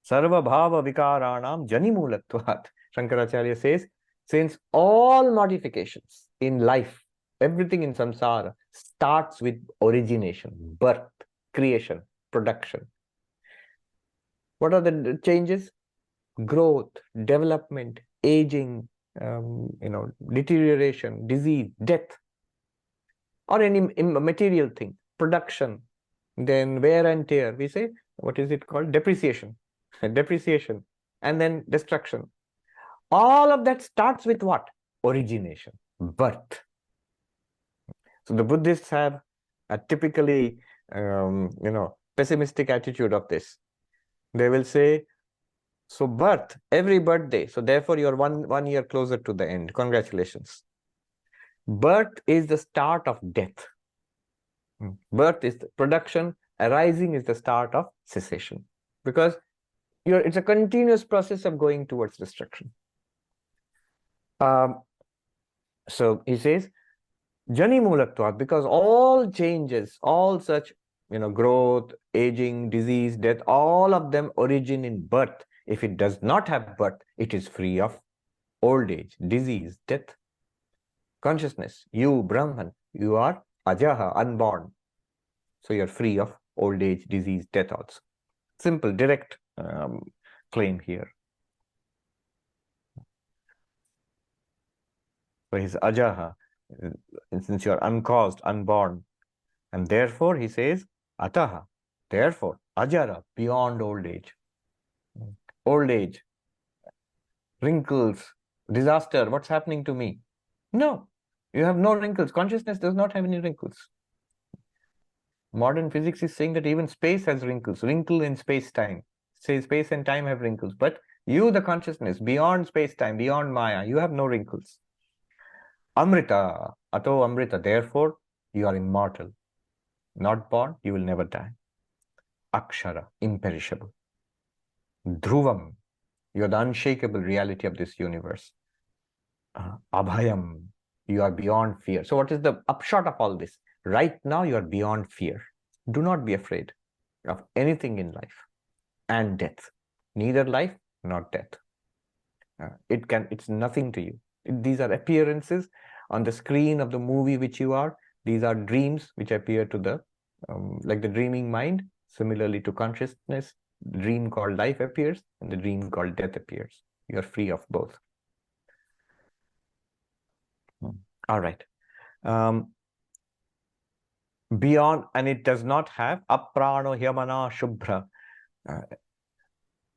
sarva bhava vikaranam janimulatvat. Shankaracharya says, since all modifications in life, everything in samsara starts with origination, birth, creation, production. What are the changes? Growth, development, aging, deterioration, disease, death, or any material thing, production, then wear and tear. We say, what is it called? Depreciation, depreciation, and then destruction. All of that starts with what? Origination, birth. So the Buddhists have a typically, pessimistic attitude of this. They will say, So birth, every birthday. So therefore you're one year closer to the end. Congratulations. Birth is the start of death. Birth is the production, arising is the start of cessation. Because it's a continuous process of going towards destruction. So he says, Jani Mulatvat, because all changes, all such growth, aging, disease, death, all of them origin in birth. If it does not have birth, it is free of old age, disease, death. Consciousness, you, Brahman, you are Ajaha, unborn. So you're free of old age, disease, death also. Simple, direct claim here. So he's Ajaha, since you're uncaused, unborn. And therefore, he says, Ataha, therefore, Ajara, beyond old age. Old age, wrinkles, disaster, what's happening to me? No, you have no wrinkles. Consciousness does not have any wrinkles. Modern physics is saying that even space has wrinkles, wrinkle in space-time. Say space and time have wrinkles, but you, the consciousness, beyond space-time, beyond Maya, you have no wrinkles. Amrita, Ato Amrita, therefore, you are immortal. Not born, you will never die. Akshara, imperishable. Dhruvam, you are the unshakable reality of this universe. Abhayam, you are beyond fear. So what is the upshot of all this? Right now, you are beyond fear. Do not be afraid of anything in life and death. Neither life nor death. It's nothing to you. These are appearances on the screen of the movie which you are. These are dreams which appear to the, like the dreaming mind. Similarly to consciousness, the dream called life appears and the dream called death appears. You are free of both. All right. Beyond, and it does not have aprano hyamana shubhra.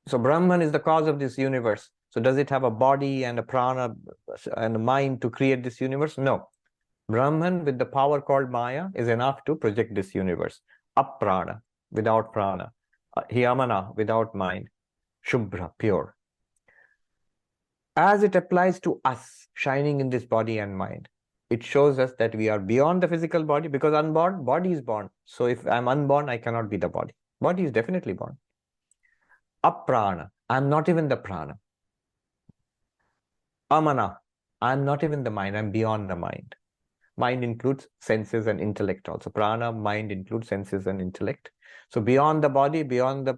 So Brahman is the cause of this universe. So does it have a body and a prana and a mind to create this universe? No. Brahman with the power called Maya is enough to project this universe. Aprana, without prana. Hyamana, without mind. Shubhra, pure. As it applies to us, shining in this body and mind, it shows us that we are beyond the physical body, because unborn, body is born. So if I'm unborn, I cannot be the body. Body is definitely born. Aprana, I'm not even the prana. Amana, I'm not even the mind, I'm beyond the mind. Mind includes senses and intellect also. Prana, mind includes senses and intellect. So beyond the body, beyond the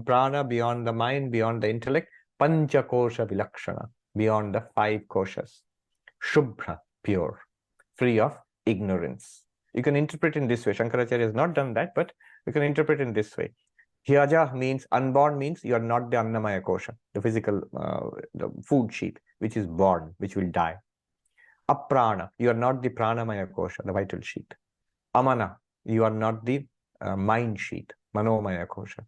prana, beyond the mind, beyond the intellect, pancha kosha vilakshana, beyond the 5 koshas. Shubhra, pure, free of ignorance. You can interpret in this way. Shankaracharya has not done that, but you can interpret in this way. Hyaja means unborn, means you are not the Annamaya kosha, the physical, the food sheet, which is born, which will die. Aprana, you are not the pranamaya kosha, the vital sheet. Amana, you are not the mind sheet, manomaya kosha.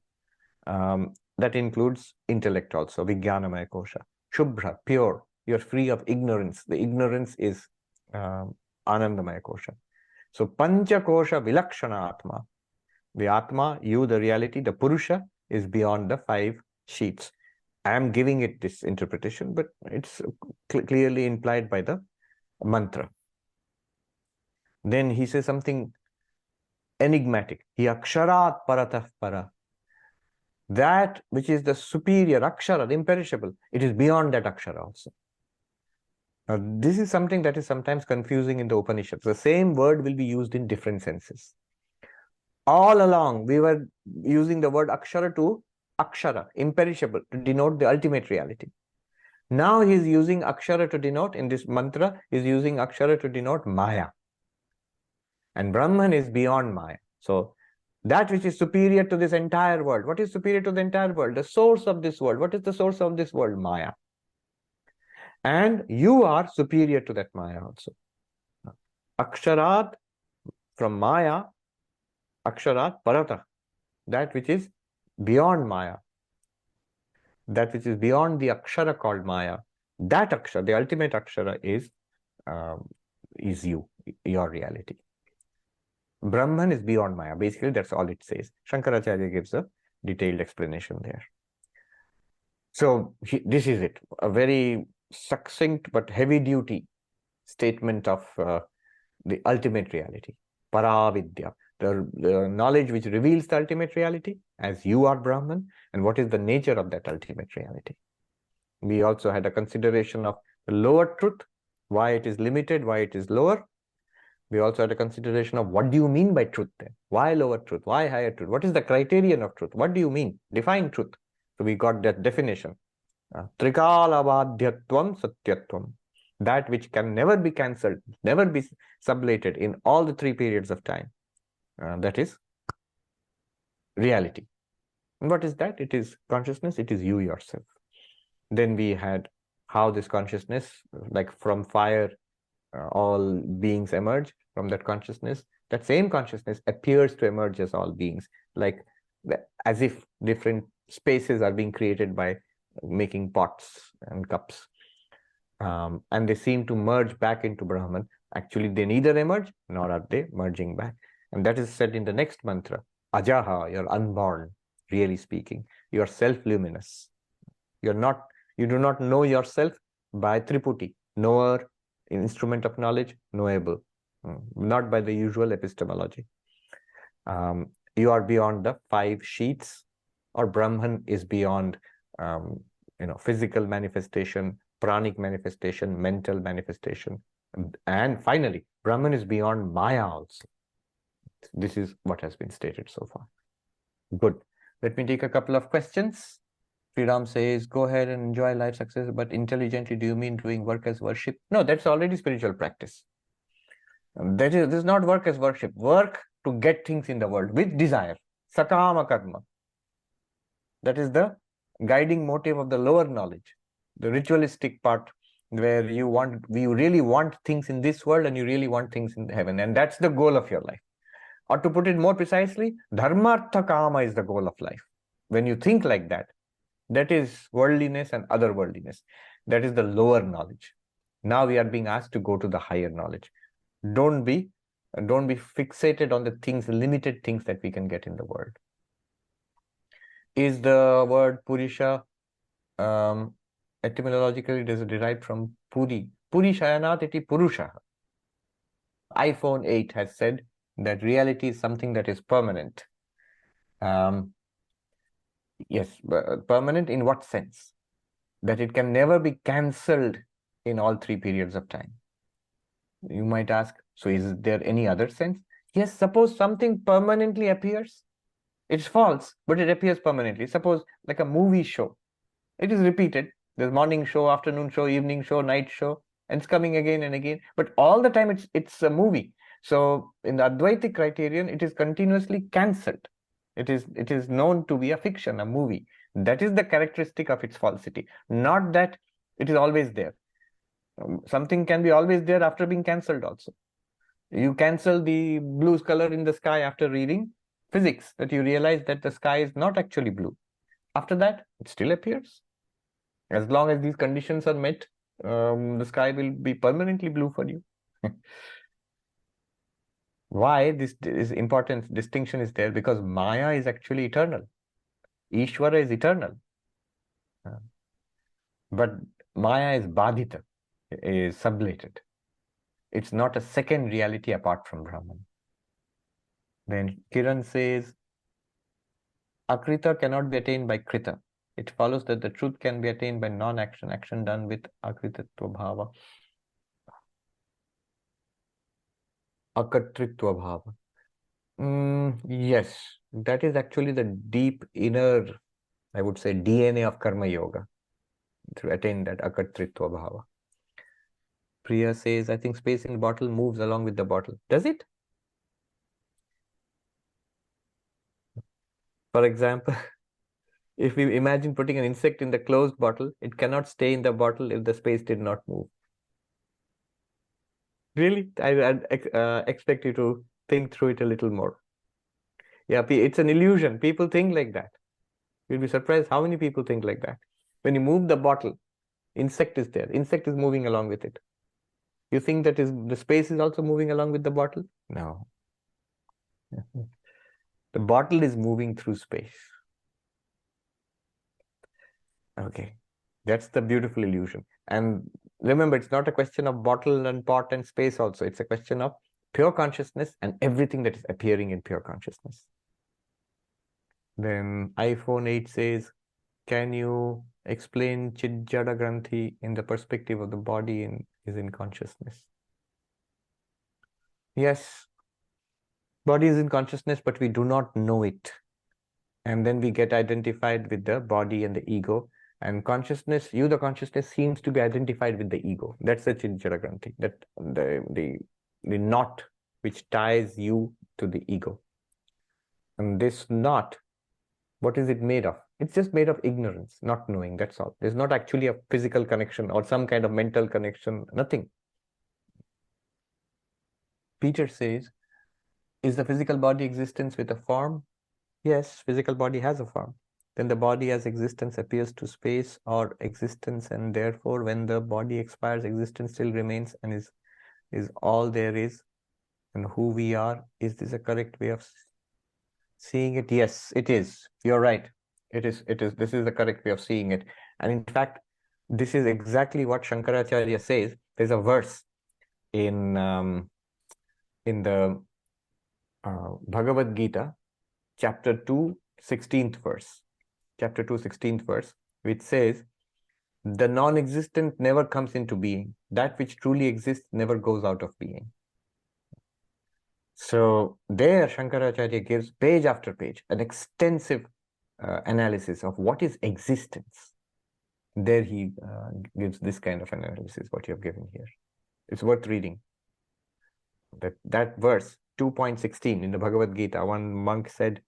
That includes intellect also, vijnanamaya kosha. Shubhra, pure, you are free of ignorance. The ignorance is anandamaya kosha. So pancha kosha vilakshana atma. The atma, you, the reality, the purusha, is beyond the 5 sheets. I am giving it this interpretation, but it's clearly implied by the mantra. Then he says something enigmatic. He aksharat paratah para. That which is the superior akshara, the imperishable, it is beyond that akshara also. Now, this is something that is sometimes confusing in the Upanishads. The same word will be used in different senses. All along, we were using the word akshara to akshara, imperishable, to denote the ultimate reality. Now he is using akshara to denote, in this mantra, he is using akshara to denote Maya. And Brahman is beyond Maya. So that which is superior to this entire world. What is superior to the entire world? The source of this world. What is the source of this world? Maya. And you are superior to that Maya also. Aksharat, from Maya, Aksharat Paratah, that which is beyond Maya, that which is beyond the Akshara called Maya, that Akshara, the ultimate Akshara is you, your reality. Brahman is beyond Maya. Basically, that's all it says. Shankaracharya gives a detailed explanation there. So this is it, a very succinct but heavy duty statement of the ultimate reality, Paravidya, the knowledge which reveals the ultimate reality, as you are Brahman, and what is the nature of that ultimate reality. We also had a consideration of the lower truth, why it is limited, why it is lower. We also had a consideration of what do you mean by truth then? Why lower truth? Why higher truth? What is the criterion of truth? What do you mean? Define truth. So we got that definition. Trikalavadhyatvam satyatvam. That which can never be cancelled, never be sublated in all the three periods of time. That is reality. And what is that? It is consciousness, it is you yourself. Then we had how this consciousness, like from fire, all beings emerge from that consciousness. That same consciousness appears to emerge as all beings, like as if different spaces are being created by making pots and cups. And they seem to merge back into Brahman. Actually, they neither emerge nor are they merging back. And that is said in the next mantra. Ajaha, you're unborn, really speaking. You're self-luminous. You do not know yourself by Triputi, knower, instrument of knowledge, knowable, not by the usual epistemology. You are beyond the five sheets, or Brahman is beyond physical manifestation, pranic manifestation, mental manifestation. And finally, Brahman is beyond Maya also. This is what has been stated so far. Good. Let me take a couple of questions. Sriram says, go ahead and enjoy life success, but intelligently, do you mean doing work as worship? No, that's already spiritual practice. This is not work as worship. Work to get things in the world with desire. Sakama karma. That is the guiding motive of the lower knowledge, the ritualistic part, where you really want things in this world and you really want things in heaven. And that's the goal of your life. Or to put it more precisely, dharmartha kama is the goal of life. When you think like that, that is worldliness and otherworldliness. That is the lower knowledge. Now we are being asked to go to the higher knowledge. Don't be fixated on the things, limited things that we can get in the world. Is the word Purisha etymologically derived from Puri? Puri shayanat iti Purusha. iPhone 8 has said that reality is something that is permanent. Yes, permanent in what sense? That it can never be cancelled in all three periods of time. You might ask, so is there any other sense? Yes, suppose something permanently appears. It's false, but it appears permanently. Suppose like a movie show. It is repeated. There's morning show, afternoon show, evening show, night show, and it's coming again and again. But all the time it's a movie. So in the Advaitic criterion, it is continuously cancelled. It is known to be a fiction, a movie. That is the characteristic of its falsity. Not that it is always there. Something can be always there after being cancelled also. You cancel the blue color in the sky after reading physics, that you realize that the sky is not actually blue. After that, it still appears. As long as these conditions are met, the sky will be permanently blue for you. Why this is important distinction is there? Because Maya is actually eternal. Ishvara is eternal. But Maya is badhita, is sublated. It's not a second reality apart from Brahman. Then Kiran says, Akrita cannot be attained by Krita. It follows that the truth can be attained by non-action, action done with Akritatva bhava. Akatritva bhava. Yes, that is actually the deep inner, I would say, DNA of Karma Yoga, to attain that Akatritva bhava. Priya says, I think space in the bottle moves along with the bottle. Does it? For example, if we imagine putting an insect in the closed bottle, it cannot stay in the bottle if the space did not move. Really? I'd expect you to think through it a little more. Yeah, it's an illusion. People think like that. You'll be surprised how many people think like that. When you move the bottle, insect is there. Insect is moving along with it. You think that the space is also moving along with the bottle? No. The bottle is moving through space. Okay, that's the beautiful illusion. And remember, it's not a question of bottle and pot and space also. It's a question of pure consciousness and everything that is appearing in pure consciousness. Then iPhone 8 says, can you explain Chit Jada Granthi in the perspective of the body is in consciousness? Yes, body is in consciousness, but we do not know it. And then we get identified with the body and the ego. And consciousness, the consciousness seems to be identified with the ego. That's the Chit Jada Granthi, that the knot which ties you to the ego. And this knot, what is it made of? It's just made of ignorance, not knowing, that's all. There's not actually a physical connection or some kind of mental connection, nothing. Peter says, is the physical body existence with a form? Yes, physical body has a form. Then the body as existence appears to space or existence, and therefore when the body expires, existence still remains and is all there is and who we are. Is this a correct way of seeing it? Yes, it is. You're right. It is. This is the correct way of seeing it. And in fact, this is exactly what Shankaracharya says. There's a verse in the Bhagavad Gita, chapter 2, 16th verse. Chapter 2, 16th verse, which says, the non-existent never comes into being. That which truly exists never goes out of being. So there Shankaracharya gives page after page an extensive analysis of what is existence. There he gives this kind of analysis, what you have given here. It's worth reading. That verse, 2.16 in the Bhagavad Gita, one monk said,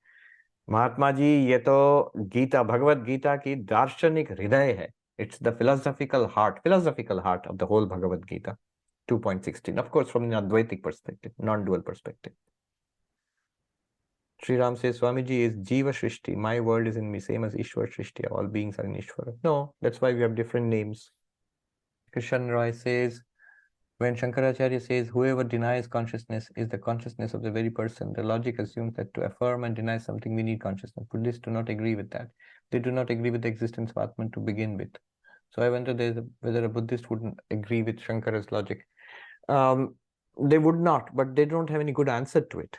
Mahatma ji, ye to Gita, Bhagavad Gita ki darshanik hriday hai. It's the philosophical heart of the whole Bhagavad Gita. 2.16, of course, from an Advaitic perspective, non-dual perspective. Sri Ram says, Swamiji is Jiva Shrishti. My world is in me, same as Ishwar Shrishti. All beings are in Ishwara. No, that's why we have different names. Krishan Roy says, when Shankaracharya says, whoever denies consciousness is the consciousness of the very person, the logic assumes that to affirm and deny something, we need consciousness. Buddhists do not agree with that. They do not agree with the existence of Atman to begin with. So I wonder whether a Buddhist wouldn't agree with Shankara's logic. They would not, but they don't have any good answer to it.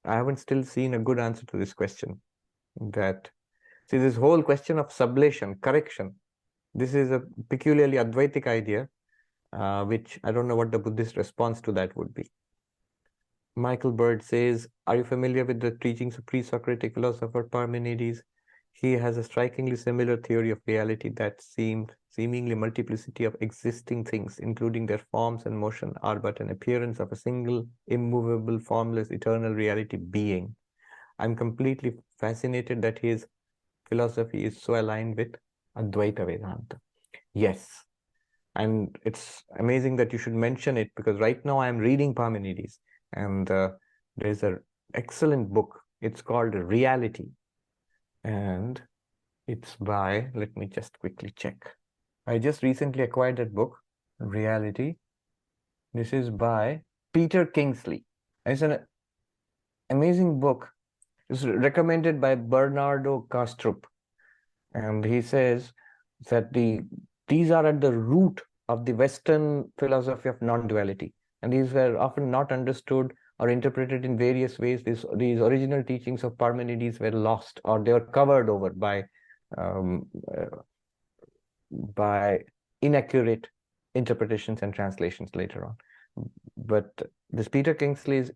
I haven't still seen a good answer to this question. See, this whole question of sublation, correction, this is a peculiarly Advaitic idea, which I don't know what the Buddhist response to that would be. Michael Bird says, are you familiar with the teachings of pre-Socratic philosopher Parmenides? He has a strikingly similar theory of reality that seemingly multiplicity of existing things, including their forms and motion, are but an appearance of a single, immovable, formless, eternal reality being. I'm completely fascinated that his philosophy is so aligned with Advaita Vedanta. Yes. And it's amazing that you should mention it, because right now I'm reading Parmenides, and there's an excellent book. It's called Reality. And it's by, let me just quickly check. I just recently acquired that book, Reality. This is by Peter Kingsley. It's an amazing book. It's recommended by Bernardo Kastrup. And he says that these are at the root of the Western philosophy of non-duality. And these were often not understood or interpreted in various ways. These original teachings of Parmenides were lost, or they were covered over by inaccurate interpretations and translations later on. But this Peter Kingsley's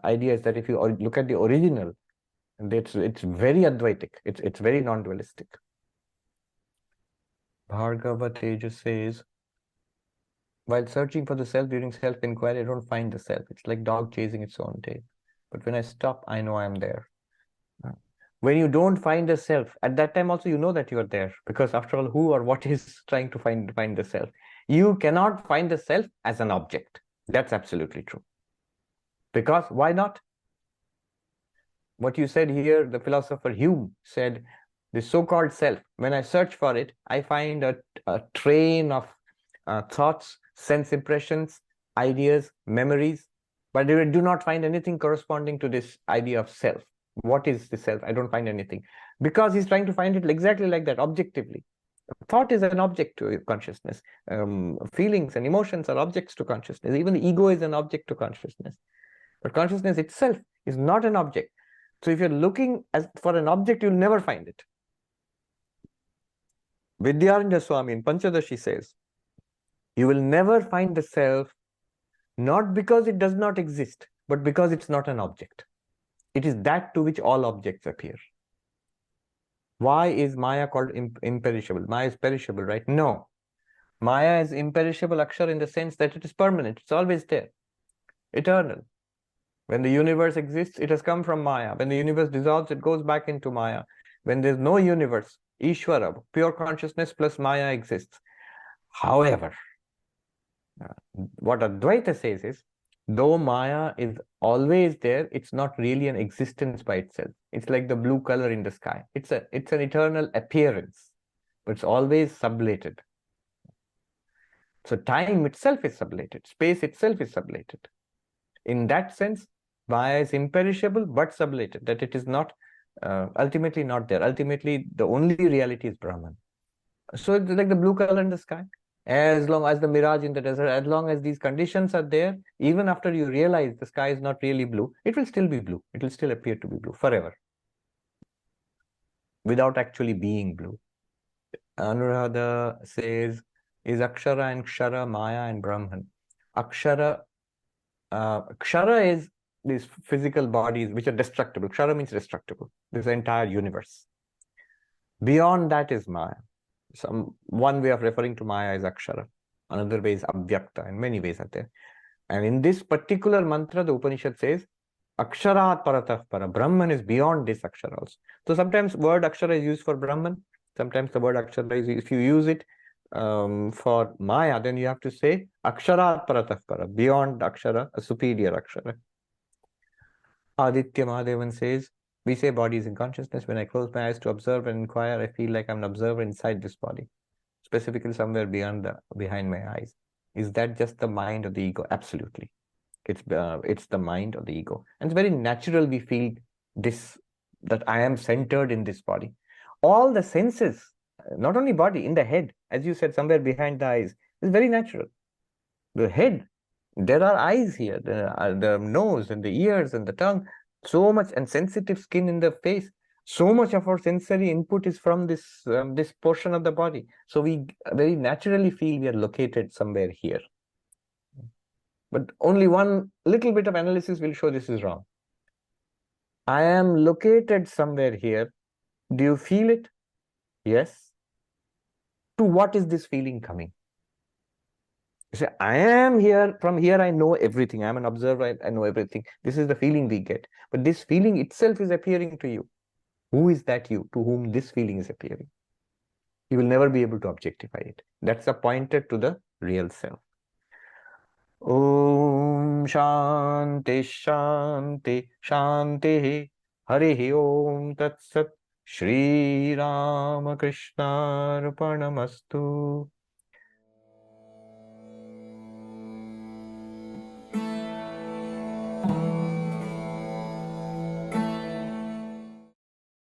idea is that if you look at the original, it's very Advaitic. It's very non-dualistic. Bhargava Tejas says, while searching for the self during self-inquiry, I don't find the self. It's like dog chasing its own tail. But when I stop, I know I'm there. When you don't find the self, at that time also you know that you are there. Because after all, who or what is trying to find the self? You cannot find the self as an object. That's absolutely true. Because why not? What you said here, the philosopher Hume said, the so-called self, when I search for it, I find a train of thoughts, sense impressions, ideas, memories, but I do not find anything corresponding to this idea of self. What is the self? I don't find anything. Because he's trying to find it exactly like that, objectively. Thought is an object to consciousness. Feelings and emotions are objects to consciousness. Even the ego is an object to consciousness. But consciousness itself is not an object. So if you're looking for an object, you'll never find it. Vidyaranya Swami in Panchadashi says, you will never find the self, not because it does not exist, but because it's not an object. It is that to which all objects appear. Why is Maya called imperishable? Maya is perishable, right? No. Maya is imperishable akshara in the sense that it is permanent. It's always there. Eternal. When the universe exists, it has come from Maya. When the universe dissolves, it goes back into Maya. When there's no universe, Ishvara, pure consciousness plus Maya exists. However, what Advaita says is, though Maya is always there, it's not really an existence by itself. It's like the blue color in the sky. It's an eternal appearance, but it's always sublated. So time itself is sublated. Space itself is sublated. In that sense, Maya is imperishable but sublated, that it is not ultimately not there. Ultimately, the only reality is Brahman. So it's like the blue color in the sky. As long as the mirage in the desert, as long as these conditions are there, even after you realize the sky is not really blue, it will still be blue. It will still appear to be blue forever, without actually being blue. Anuradha says, is Akshara and Kshara, Maya and Brahman. Akshara is these physical bodies which are destructible. Kshara means destructible. This entire universe. Beyond that is Maya. One way of referring to Maya is Akshara. Another way is Avyakta, and many ways are there. And in this particular mantra, the Upanishad says, Aksharat paratah para. Brahman is beyond this Akshara also. So sometimes word Akshara is used for Brahman. Sometimes the word Akshara is, if you use it for Maya, then you have to say Aksharat paratah para, beyond Akshara, a superior Akshara. Aditya Mahadevan says, we say body is in consciousness. When I close my eyes to observe and inquire, I feel like I'm an observer inside this body, specifically somewhere behind my eyes. Is that just the mind of the ego? Absolutely. It's the mind of the ego. And it's very natural we feel this, that I am centered in this body. All the senses, not only body, in the head, as you said, somewhere behind the eyes, is very natural. The head, there are eyes here, the nose and the ears and the tongue, so much, and sensitive skin in the face. So much of our sensory input is from this portion of the body. So we very naturally feel we are located somewhere here. But only one little bit of analysis will show this is wrong. I am located somewhere here. Do you feel it? Yes. To what is this feeling coming? You say, I am here. From here, I know everything. I'm an observer. I know everything. This is the feeling we get. But this feeling itself is appearing to you. Who is that you to whom this feeling is appearing? You will never be able to objectify it. That's a pointer to the real self. Om Shanti Shanti Shanti Harihi Om Tat Sat Shri Ramakrishna Arpanamastu.